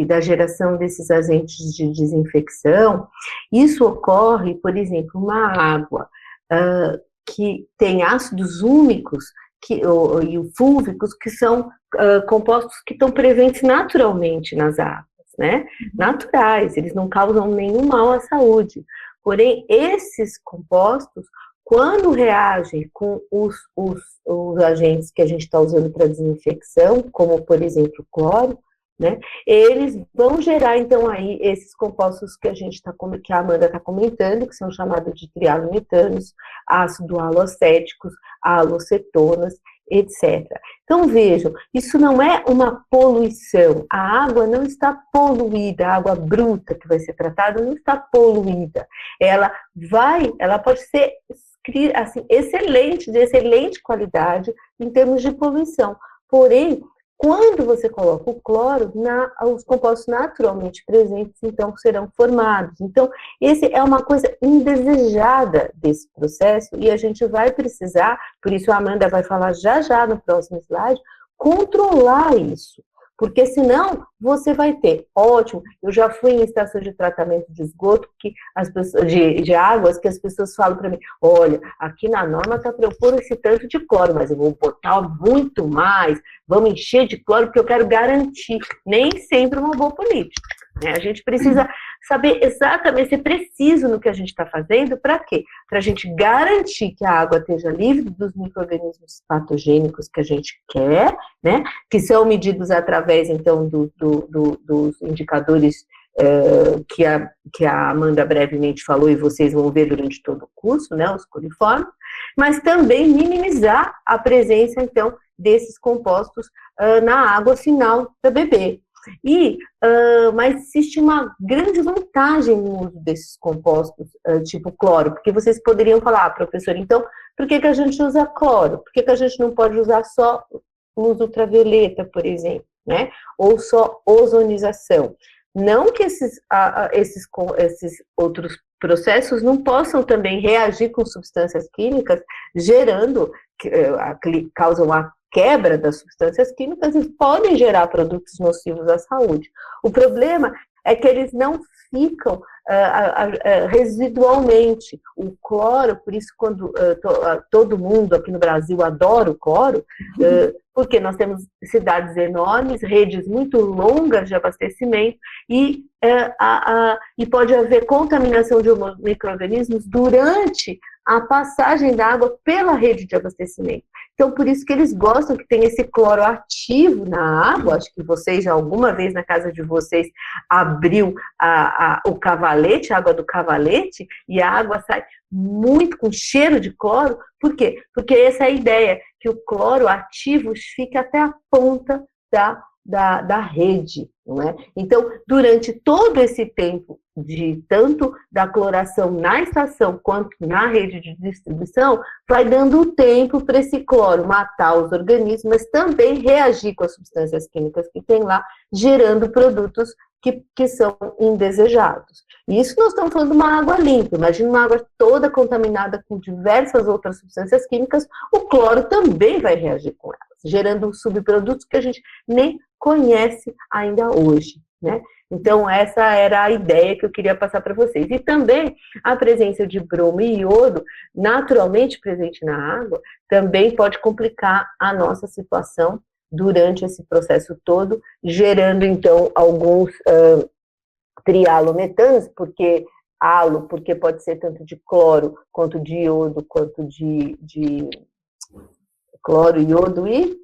da geração desses agentes de desinfecção, isso ocorre, por exemplo, uma água que tem ácidos úmicos e fúlvicos, que são compostos que estão presentes naturalmente nas águas, né? Naturais, eles não causam nenhum mal à saúde. Porém, esses compostos, quando reagem com os agentes que a gente está usando para desinfecção, como, por exemplo, o cloro, né, eles vão gerar, então, aí, esses compostos que que a Amanda está comentando, que são chamados de trialometanos, ácido halocéticos, halocetonas. etc. Então, vejam, isso não é uma poluição. A água não está poluída, a água bruta que vai ser tratada não está poluída. Ela pode ser assim, excelente, de excelente qualidade em termos de poluição. Porém, quando você coloca o cloro, os compostos naturalmente presentes, então, serão formados. Então, esse é uma coisa indesejada desse processo e a gente vai precisar, por isso a Amanda vai falar já no próximo slide, controlar isso. Porque senão você vai ter, ótimo, eu já fui em estação de tratamento de esgoto, que as pessoas, de águas, que as pessoas falam para mim, olha, aqui na norma está para eu pôr esse tanto de cloro, mas eu vou botar muito mais, vamos encher de cloro, porque eu quero garantir. Nem sempre uma boa política. Né? A gente precisa saber exatamente, ser preciso no que a gente está fazendo, para quê? Para a gente garantir que a água esteja livre dos micro-organismos patogênicos que a gente quer, né? Que são medidos através, então, dos indicadores que a Amanda brevemente falou e vocês vão ver durante todo o curso, né? Os coliformes, mas também minimizar a presença, então, desses compostos na água final para beber. Mas existe uma grande vantagem no uso desses compostos, tipo cloro, porque vocês poderiam falar, professor, então, por que a gente usa cloro? Por que a gente não pode usar só luz ultravioleta, por exemplo, né? Ou só ozonização? Não que esses outros processos não possam também reagir com substâncias químicas, causam a quebra das substâncias químicas e podem gerar produtos nocivos à saúde. O problema é que eles não ficam residualmente. O cloro, por isso quando todo mundo aqui no Brasil adora o cloro, porque nós temos cidades enormes, redes muito longas de abastecimento e pode haver contaminação de micro-organismos durante a passagem da água pela rede de abastecimento. Então, por isso que eles gostam que tem esse cloro ativo na água. Acho que vocês, já alguma vez na casa de vocês, abriu o cavalete, a água do cavalete, e a água sai muito com cheiro de cloro. Por quê? Porque essa é a ideia, que o cloro ativo fica até a ponta da rede, não é? Então, durante todo esse tempo, tanto da cloração na estação quanto na rede de distribuição, vai dando tempo para esse cloro matar os organismos, mas também reagir com as substâncias químicas que tem lá, gerando produtos que são indesejados. E isso nós estamos falando de uma água limpa. Imagina uma água toda contaminada com diversas outras substâncias químicas, o cloro também vai reagir com elas, gerando subprodutos que a gente nem conhece ainda hoje, né? Então, essa era a ideia que eu queria passar para vocês. E também a presença de bromo e iodo, naturalmente presente na água, também pode complicar a nossa situação durante esse processo todo, gerando, então, alguns trialometanos, porque pode ser tanto de cloro, quanto de iodo, quanto de cloro, iodo e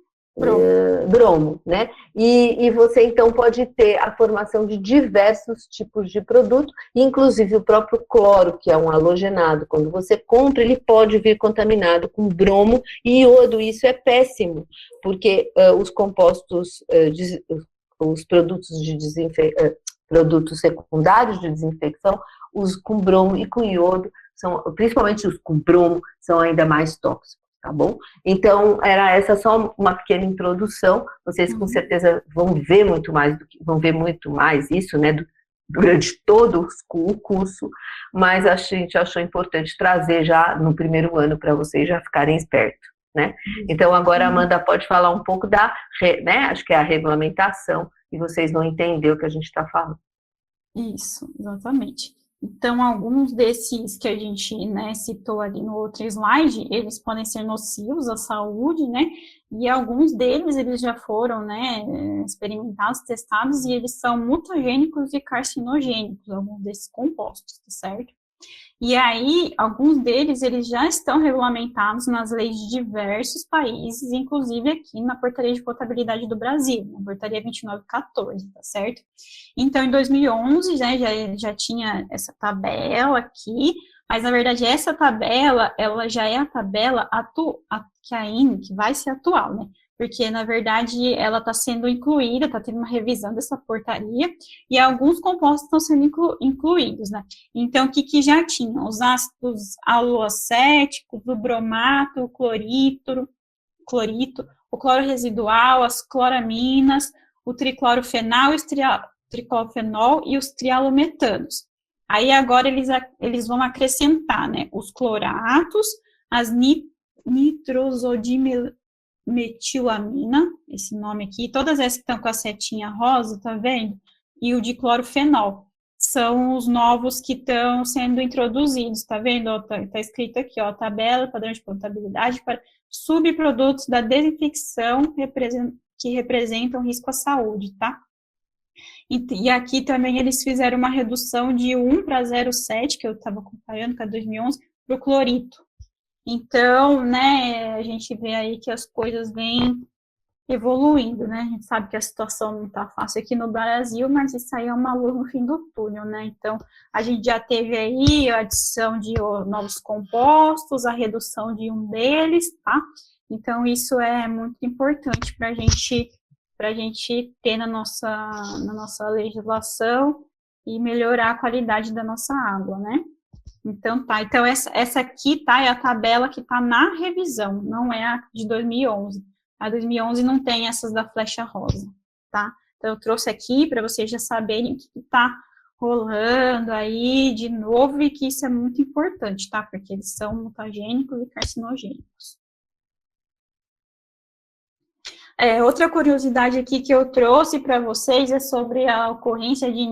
bromo, né? E você, então, pode ter a formação de diversos tipos de produto, inclusive o próprio cloro, que é um halogenado. Quando você compra, ele pode vir contaminado com bromo e iodo. Isso é péssimo, porque os compostos, os produtos produtos secundários de desinfecção, os com bromo e com iodo, principalmente os com bromo, são ainda mais tóxicos. Tá bom? Então, era essa só uma pequena introdução. Vocês com certeza vão ver muito mais isso, né, durante todo o curso, mas a gente achou importante trazer já no primeiro ano para vocês já ficarem espertos, né? Então, agora a Amanda pode falar um pouco né, acho que é a regulamentação, e vocês vão entender o que a gente está falando. Isso, exatamente. Então, alguns desses que a gente, né, citou ali no outro slide, eles podem ser nocivos à saúde, né, e alguns deles, eles já foram, né, experimentados, testados, e eles são mutagênicos e carcinogênicos, alguns desses compostos, tá certo? E aí, alguns deles, eles já estão regulamentados nas leis de diversos países, inclusive aqui na Portaria de Potabilidade do Brasil, na Portaria 2914, tá certo? Então, em 2011, né, já tinha essa tabela aqui, mas, na verdade, essa tabela, ela já é a tabela que ainda, que vai ser atual, né? Porque, na verdade, ela está sendo incluída, está tendo uma revisão dessa portaria, e alguns compostos estão sendo incluídos, né? Então, o que já tinha? Os ácidos aloacéticos, o bromato, o clorito, o cloro residual, as cloraminas, o triclorofenal, triclorfenol e os trialometanos. Aí, agora, eles vão acrescentar, né? Os cloratos, as nitrosodimetilamina, esse nome aqui, todas essas que estão com a setinha rosa, tá vendo? E o diclorofenol, são os novos que estão sendo introduzidos, tá vendo? Tá escrito aqui, ó, tabela, padrão de contabilidade para subprodutos da desinfecção que representam risco à saúde, tá? E aqui também eles fizeram uma redução de 1 para 0,7, que eu estava acompanhando, que é 2011, para o clorito. Então, né, a gente vê aí que as coisas vêm evoluindo, né? A gente sabe que a situação não está fácil aqui no Brasil, mas isso aí é uma luz no fim do túnel, né? Então, a gente já teve aí a adição de novos compostos, a redução de um deles, tá? Então, isso é muito importante para a gente ter na nossa legislação e melhorar a qualidade da nossa água, né? Então, tá. Então, essa aqui, tá, é a tabela que tá na revisão, não é a de 2011. A 2011 não tem essas da flecha rosa, tá? Então, eu trouxe aqui para vocês já saberem o que tá rolando aí de novo e que isso é muito importante, tá? Porque eles são mutagênicos e carcinogênicos. Outra curiosidade aqui que eu trouxe para vocês é sobre a ocorrência de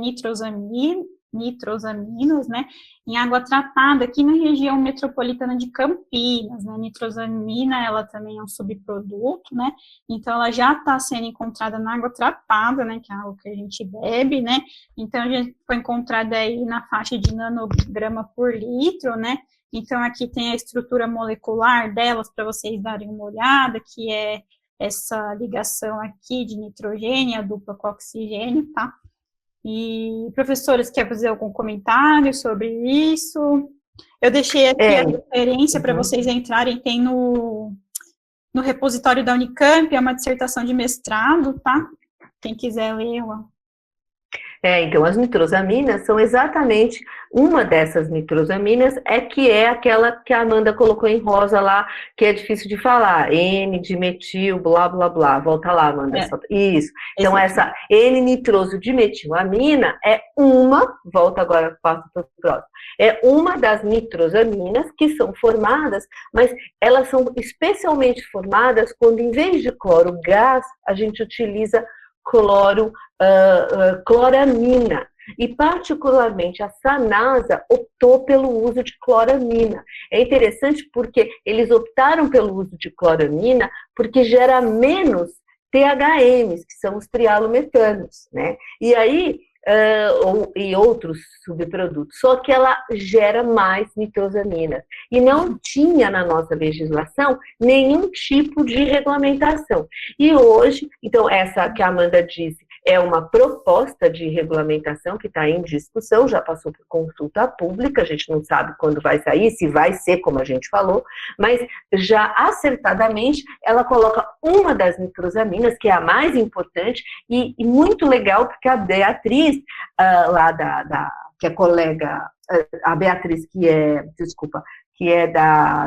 nitrosaminas, né, em água tratada aqui na região metropolitana de Campinas, né, nitrosamina, ela também é um subproduto, né, então ela já está sendo encontrada na água tratada, né, que é algo que a gente bebe, né, então a gente foi encontrada aí na faixa de nanograma por litro, né, então aqui tem a estrutura molecular delas para vocês darem uma olhada, que é essa ligação aqui de nitrogênio, a dupla com oxigênio, tá? E, professores, quer fazer algum comentário sobre isso? Eu deixei aqui a referência para vocês entrarem, tem no repositório da Unicamp, é uma dissertação de mestrado, tá? Quem quiser ler, Então, as nitrosaminas são exatamente uma dessas nitrosaminas, que é aquela que a Amanda colocou em rosa lá, que é difícil de falar, N-dimetil, blá, blá, blá, volta lá, Amanda. Isso. Então, essa N-nitrosodimetilamina é uma, volta agora, passo para o próximo, é uma das nitrosaminas que são formadas, mas elas são especialmente formadas quando, em vez de cloro gás, a gente utiliza cloramina. E, particularmente, a Sanasa optou pelo uso de cloramina. É interessante porque eles optaram pelo uso de cloramina porque gera menos THMs, que são os trialometanos, né? E aí, e outros subprodutos, só que ela gera mais nitrosaminas. E não tinha na nossa legislação nenhum tipo de regulamentação. E hoje, então, essa que a Amanda disse, é uma proposta de regulamentação que está em discussão, já passou por consulta pública, a gente não sabe quando vai sair, se vai ser como a gente falou, mas já acertadamente ela coloca uma das nitrosaminas, que é a mais importante, e muito legal, porque a Beatriz, lá que é colega, a Beatriz, que é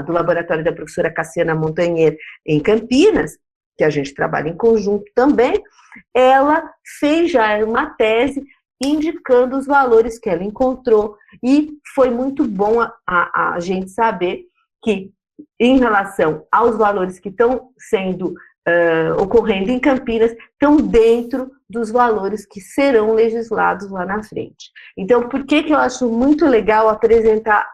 do laboratório da professora Cassiana Montanher em Campinas, que a gente trabalha em conjunto também, ela fez já uma tese indicando os valores que ela encontrou, e foi muito bom a gente saber que, em relação aos valores que estão sendo ocorrendo em Campinas, estão dentro dos valores que serão legislados lá na frente. Então, por que eu acho muito legal apresentar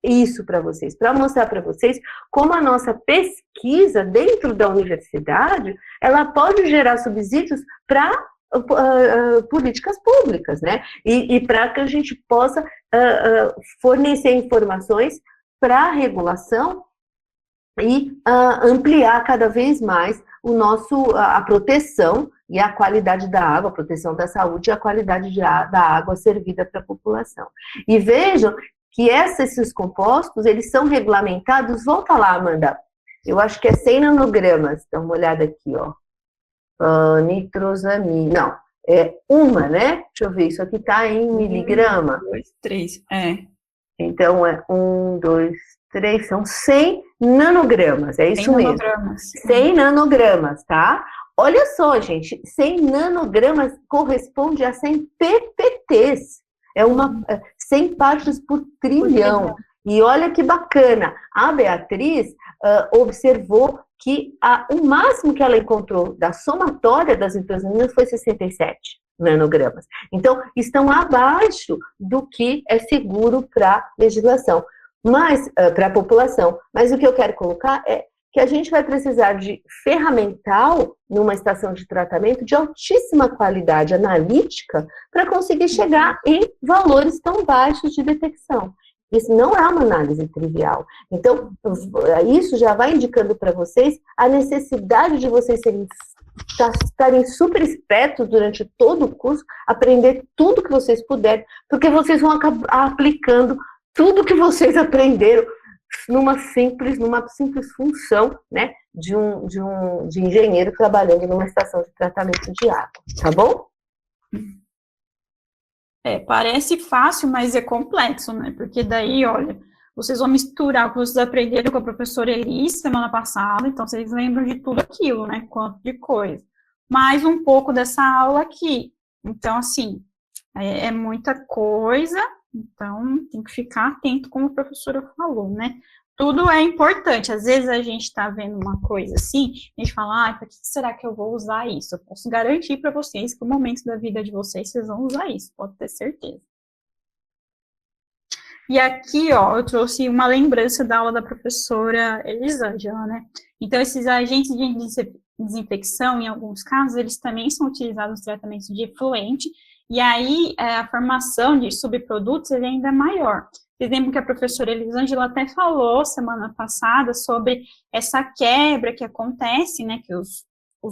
isso para vocês? Para mostrar para vocês como a nossa pesquisa dentro da universidade, ela pode gerar subsídios para políticas públicas, né? E para que a gente possa fornecer informações para a regulação e ampliar cada vez mais a proteção e a qualidade da água, a proteção da saúde e a qualidade da água servida para a população. E vejam que esses compostos, eles são regulamentados, volta lá, Amanda, Eu acho que é 100 nanogramas. Dá uma olhada aqui, ó. Nitrosamina. Não, é uma, né? Deixa eu ver, isso aqui tá em miligrama. 1, 2, 3, Então, é 1, 2, 3, são 100 nanogramas, é isso 100 mesmo. nanogramas. 100 nanogramas, tá? Olha só, gente, 100 nanogramas corresponde a 100 ppts. É 100 partes por trilhão. E olha que bacana, a Beatriz observou que o máximo que ela encontrou da somatória das nitrosaminas foi 67 nanogramas. Então, estão abaixo do que é seguro para legislação, mas para a população. Mas o que eu quero colocar é que a gente vai precisar de ferramental numa estação de tratamento de altíssima qualidade analítica para conseguir chegar em valores tão baixos de detecção. Isso não é uma análise trivial. Então, isso já vai indicando para vocês a necessidade de vocês estarem super espertos durante todo o curso, aprender tudo que vocês puderem, porque vocês vão acabar aplicando tudo que vocês aprenderam numa simples função, né, de engenheiro trabalhando numa estação de tratamento de água, tá bom? Parece fácil, mas é complexo, né? Porque daí, olha, vocês vão misturar o que vocês aprenderam com a professora Elis semana passada, então vocês lembram de tudo aquilo, né? Quanto de coisa. Mais um pouco dessa aula aqui. Então, assim, é muita coisa, então tem que ficar atento, como a professora falou, né? Tudo é importante. Às vezes a gente está vendo uma coisa assim, a gente fala, para que será que eu vou usar isso? Eu posso garantir para vocês que no momento da vida de vocês vão usar isso, pode ter certeza. E aqui, ó, eu trouxe uma lembrança da aula da professora Elisângela, né? Então, esses agentes de desinfecção, em alguns casos, eles também são utilizados no tratamento de efluente, e aí a formação de subprodutos ele é ainda maior. Vocês lembram que a professora Elisângela até falou semana passada sobre essa quebra que acontece, né, que os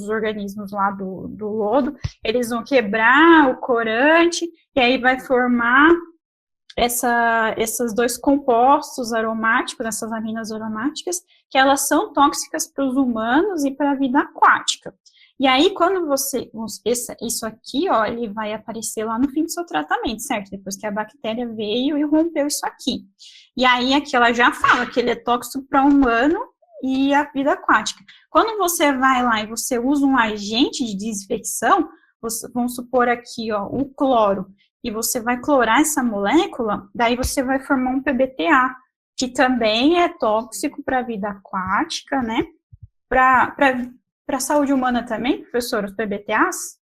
organismos lá do lodo, eles vão quebrar o corante, e aí vai formar esses dois compostos aromáticos, essas aminas aromáticas, que elas são tóxicas para os humanos e para a vida aquática. E aí, quando isso aqui, ó, ele vai aparecer lá no fim do seu tratamento, certo? Depois que a bactéria veio e rompeu isso aqui. E aí, aqui ela já fala que ele é tóxico para o humano e a vida aquática. Quando você vai lá e você usa um agente de desinfecção, vamos supor aqui, ó, o cloro, e você vai clorar essa molécula, daí você vai formar um PBTA, que também é tóxico para a vida aquática, né? Para a saúde humana também, professor, os PBTAs?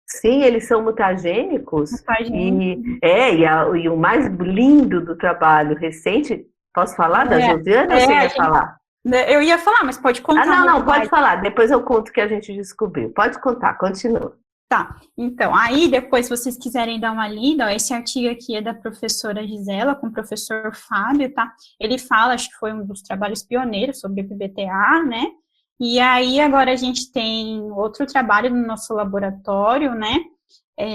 Sim, eles são mutagênicos. E o mais lindo do trabalho recente, posso falar da Josiana ou você ia falar? Eu ia falar, mas pode contar. Não, pode falar, depois eu conto o que a gente descobriu. Pode contar, continua. Tá, então, aí depois, se vocês quiserem dar uma lida, ó, esse artigo aqui é da professora Gisela, com o professor Fábio, tá? Ele fala, acho que foi um dos trabalhos pioneiros sobre o PBTA, né? E aí, agora a gente tem outro trabalho no nosso laboratório, né?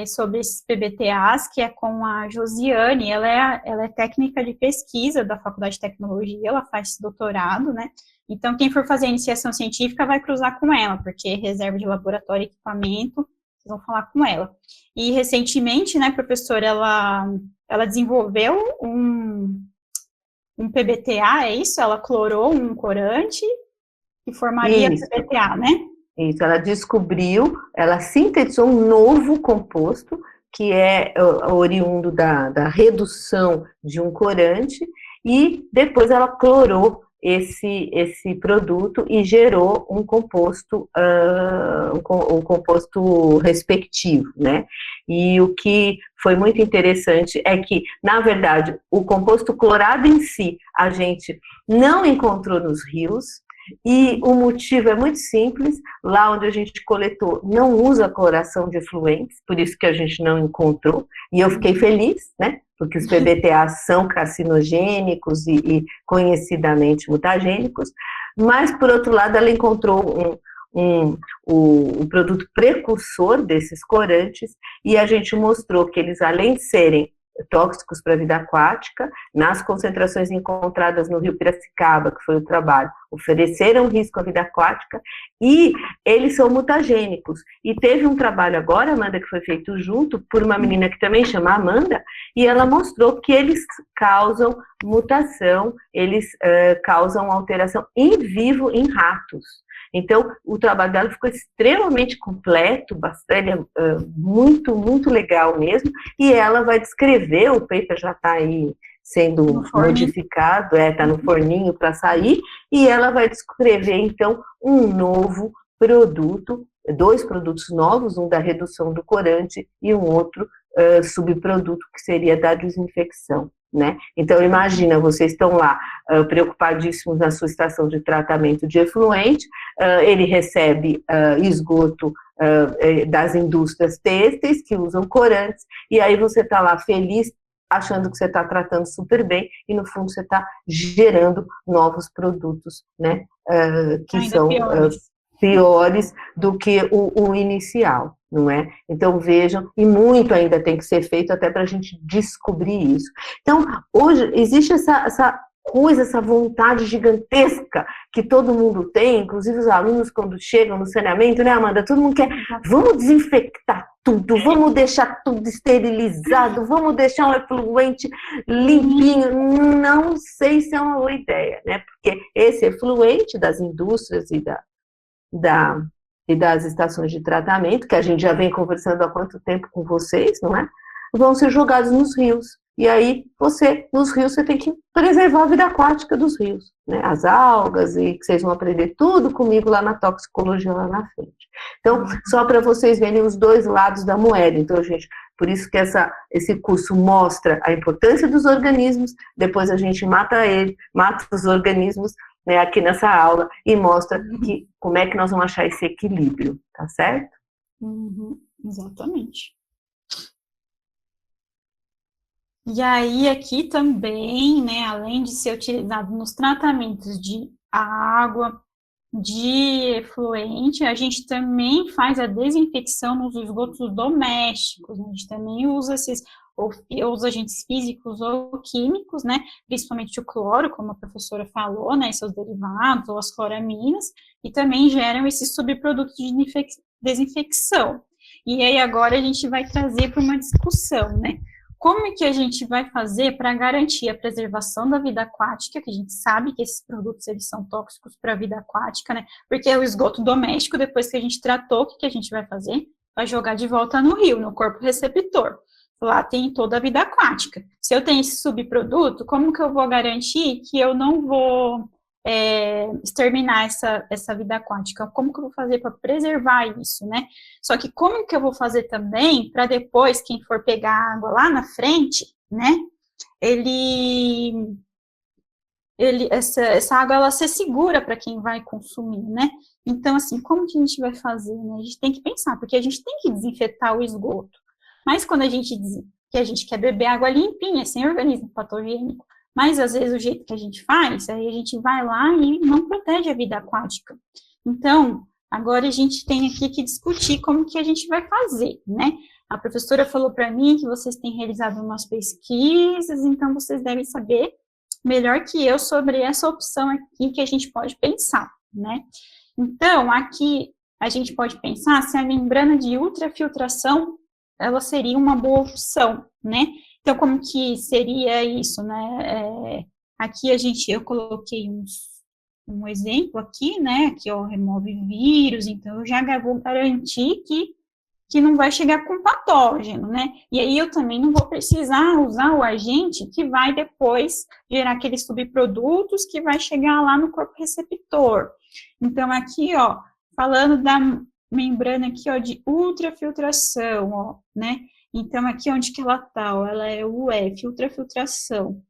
Sobre esses PBTAs, que é com a Josiane, ela é técnica de pesquisa da Faculdade de Tecnologia, ela faz doutorado, né? Então, quem for fazer iniciação científica vai cruzar com ela, porque reserva de laboratório e equipamento, vocês vão falar com ela. E recentemente, né, professora, ela desenvolveu um PBTA, é isso? Ela clorou um corante que formaria PBTA, né? Isso, ela descobriu, ela sintetizou um novo composto, que é oriundo da redução de um corante, e depois ela clorou esse produto e gerou um composto respectivo, né? E o que foi muito interessante é que, na verdade, o composto clorado em si, a gente não encontrou nos rios, e o motivo é muito simples, lá onde a gente coletou não usa cloração de efluentes, por isso que a gente não encontrou, e eu fiquei feliz, né? Porque os PBTAs são carcinogênicos e conhecidamente mutagênicos, mas, por outro lado, ela encontrou o produto precursor desses corantes, e a gente mostrou que eles, além de serem tóxicos para a vida aquática, nas concentrações encontradas no Rio Piracicaba, que foi o trabalho, ofereceram risco à vida aquática, e eles são mutagênicos. E teve um trabalho agora, Amanda, que foi feito junto por uma menina que também chama Amanda, e ela mostrou que eles causam mutação, eles causam alteração em vivo em ratos. Então, o trabalho dela ficou extremamente completo, bastante, muito, muito legal mesmo, e ela vai descrever, o paper já está aí sendo modificado, está no forninho para sair, e ela vai descrever, então, um novo produto, 2 produtos novos, um da redução do corante e um outro subproduto que seria da desinfecção. Né? Então, imagina, vocês estão lá preocupadíssimos na sua estação de tratamento de efluente, ele recebe esgoto das indústrias têxteis que usam corantes, e aí você está lá feliz, achando que você está tratando super bem, e no fundo você está gerando novos produtos, né? Que ainda são piores do que o inicial, não é? Então vejam, e muito ainda tem que ser feito até para a gente descobrir isso. Então, hoje existe essa coisa, essa vontade gigantesca que todo mundo tem, inclusive os alunos quando chegam no saneamento, né, Amanda? Todo mundo quer, vamos desinfectar tudo, vamos deixar tudo esterilizado, vamos deixar um efluente limpinho. Não sei se é uma boa ideia, né? Porque esse efluente das indústrias e das estações de tratamento, que a gente já vem conversando há quanto tempo com vocês, não é? Vão ser jogados nos rios. E aí, nos rios, você tem que preservar a vida aquática dos rios, né? As algas, e que vocês vão aprender tudo comigo lá na toxicologia, lá na frente. Então, só para vocês verem os 2 lados da moeda. Então, gente, por isso que esse curso mostra a importância dos organismos, depois a gente mata os organismos, né, aqui nessa aula, e mostra como é que nós vamos achar esse equilíbrio, tá certo? Exatamente. E aí, aqui também, né, além de ser utilizado nos tratamentos de água, de efluente, a gente também faz a desinfecção nos esgotos domésticos, né? A gente também usa os agentes físicos ou químicos, né, principalmente o cloro, como a professora falou, né, seus derivados, ou as cloraminas, e também geram esses subprodutos de desinfecção. E aí agora a gente vai trazer para uma discussão, né, como é que a gente vai fazer para garantir a preservação da vida aquática, que a gente sabe que esses produtos eles são tóxicos para a vida aquática, né? Porque o esgoto doméstico, depois que a gente tratou, o que a gente vai fazer? Vai jogar de volta no rio, no corpo receptor. Lá tem toda a vida aquática. Se eu tenho esse subproduto, como que eu vou garantir que eu não vou exterminar essa vida aquática? Como que eu vou fazer para preservar isso, né? Só que como que eu vou fazer também para depois, quem for pegar água lá na frente, né, essa água, ela ser segura para quem vai consumir, né? Então, assim, como que a gente vai fazer, né? A gente tem que pensar, porque a gente tem que desinfetar o esgoto. Mas quando a gente diz que a gente quer beber água limpinha, sem organismo patogênico, mas, às vezes, o jeito que a gente faz, aí a gente vai lá e não protege a vida aquática. Então, agora a gente tem aqui que discutir como que a gente vai fazer, né? A professora falou para mim que vocês têm realizado umas pesquisas, então vocês devem saber melhor que eu sobre essa opção aqui que a gente pode pensar, né? Então, aqui a gente pode pensar se a membrana de ultrafiltração, ela seria uma boa opção, né? Então, como que seria isso, né? Aqui eu coloquei um exemplo aqui, né? Aqui, ó, remove vírus, então eu já vou garantir que não vai chegar com patógeno, né? E aí eu também não vou precisar usar o agente que vai depois gerar aqueles subprodutos que vai chegar lá no corpo receptor. Então, aqui, ó, falando da membrana aqui, ó, de ultrafiltração, ó, né? Então, aqui onde que ela tá, ó, ela é o F, ultrafiltração.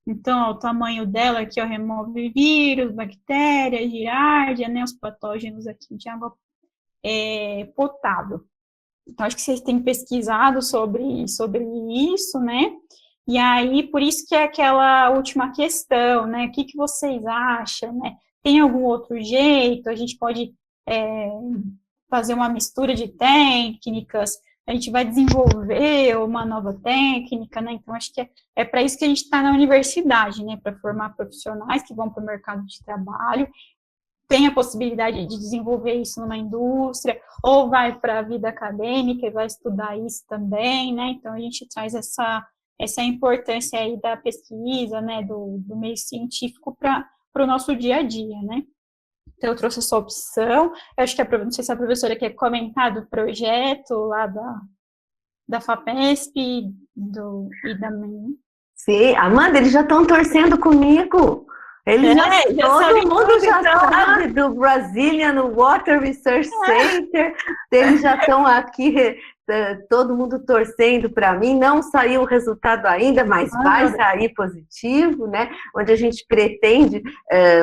Então, ó, o tamanho dela aqui, ó, remove vírus, bactérias, giardia, né, os patógenos aqui de água potável. Então, acho que vocês têm pesquisado sobre isso, né? E aí, por isso que é aquela última questão, né? O que vocês acham, né? Tem algum outro jeito? A gente pode fazer uma mistura de técnicas, a gente vai desenvolver uma nova técnica, né? Então, acho que é para isso que a gente está na universidade, né? Para formar profissionais que vão para o mercado de trabalho, tem a possibilidade de desenvolver isso numa indústria, ou vai para a vida acadêmica e vai estudar isso também, né? Então, a gente traz essa importância aí da pesquisa, né? Do meio científico para o nosso dia a dia, né? Então, eu trouxe essa opção. Eu acho que não sei se a professora quer comentar do projeto lá da FAPESP e da MEN. Sim, Amanda, eles já estão torcendo comigo. Todo mundo já sabe do Brazilian Water Research Center. Eles já estão aqui, todo mundo torcendo para mim. Não saiu o resultado ainda, mas vai sair positivo, né? Onde a gente pretende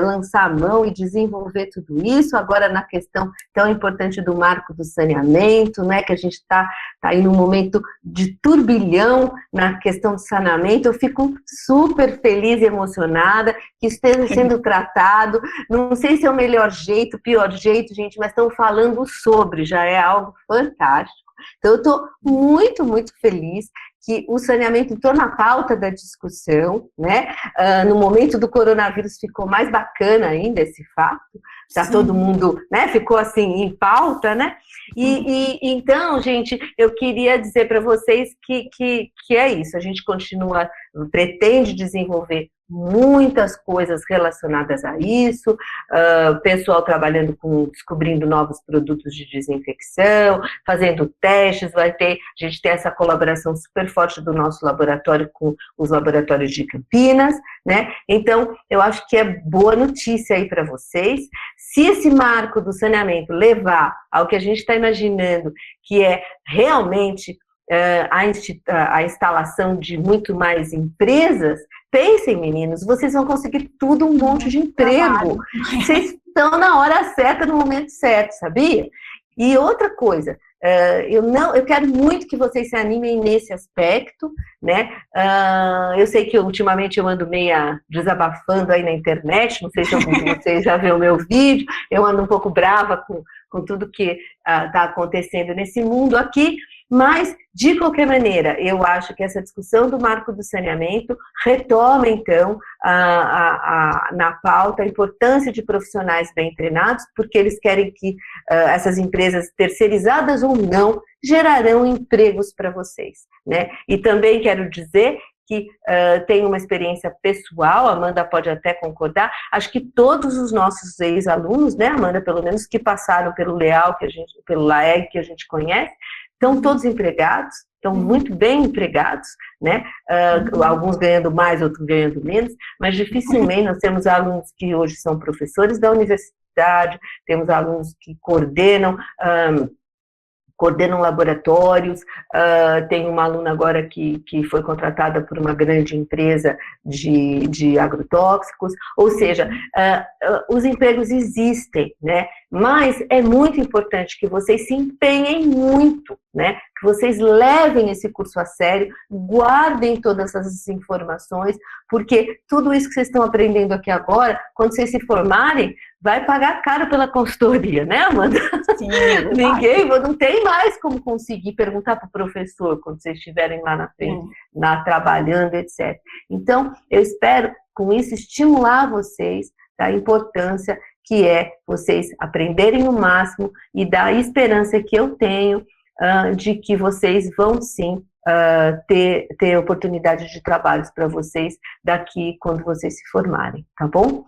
lançar a mão e desenvolver tudo isso. Agora, na questão tão importante do marco do saneamento, né? Que a gente está aí num momento de turbilhão na questão do saneamento. Eu fico super feliz e emocionada que esteja sendo tratado. Não sei se é o melhor jeito, pior jeito, gente, mas estão falando sobre, já é algo fantástico. Então, eu estou muito, muito feliz que o saneamento entrou na pauta da discussão, né? No momento do coronavírus ficou mais bacana ainda esse fato, tá todo mundo, né? Ficou assim em pauta, né? E então, gente, eu queria dizer para vocês que é isso, a gente pretende desenvolver muitas coisas relacionadas a isso, pessoal trabalhando descobrindo novos produtos de desinfecção, fazendo testes, a gente tem essa colaboração super forte do nosso laboratório com os laboratórios de Campinas, né? Então, eu acho que é boa notícia aí para vocês. Se esse marco do saneamento levar ao que a gente está imaginando, que é realmente a instalação de muito mais empresas, pensem, meninos, vocês vão conseguir tudo, um monte de emprego. Vocês estão na hora certa, no momento certo, sabia? E outra coisa, eu quero muito que vocês se animem nesse aspecto, né? Eu sei que ultimamente eu ando meio desabafando aí na internet, não sei se algum de vocês já viu o meu vídeo, eu ando um pouco brava com tudo que está acontecendo nesse mundo aqui, mas, de qualquer maneira, eu acho que essa discussão do marco do saneamento retoma, então, na pauta a importância de profissionais bem treinados, porque eles querem que essas empresas, terceirizadas ou não, gerarão empregos para vocês, né? E também quero dizer que tenho uma experiência pessoal, a Amanda pode até concordar, acho que todos os nossos ex-alunos, né, Amanda, pelo menos que passaram pelo pelo LAEG que a gente conhece, estão todos empregados, estão muito bem empregados, né? Alguns ganhando mais, outros ganhando menos, mas dificilmente nós temos alunos que hoje são professores da universidade, temos alunos que coordenam laboratórios, tem uma aluna agora que foi contratada por uma grande empresa de agrotóxicos, ou seja, os empregos existem, né? Mas é muito importante que vocês se empenhem muito, né? Que vocês levem esse curso a sério, guardem todas essas informações, porque tudo isso que vocês estão aprendendo aqui agora, quando vocês se formarem, vai pagar caro pela consultoria, né, Amanda? Sim, ninguém, não tem mais como conseguir perguntar para o professor quando vocês estiverem lá na frente, trabalhando, etc. Então, eu espero, com isso, estimular vocês da importância que é vocês aprenderem o máximo e da esperança que eu tenho de que vocês vão, sim, ter oportunidade de trabalhos para vocês daqui quando vocês se formarem, tá bom?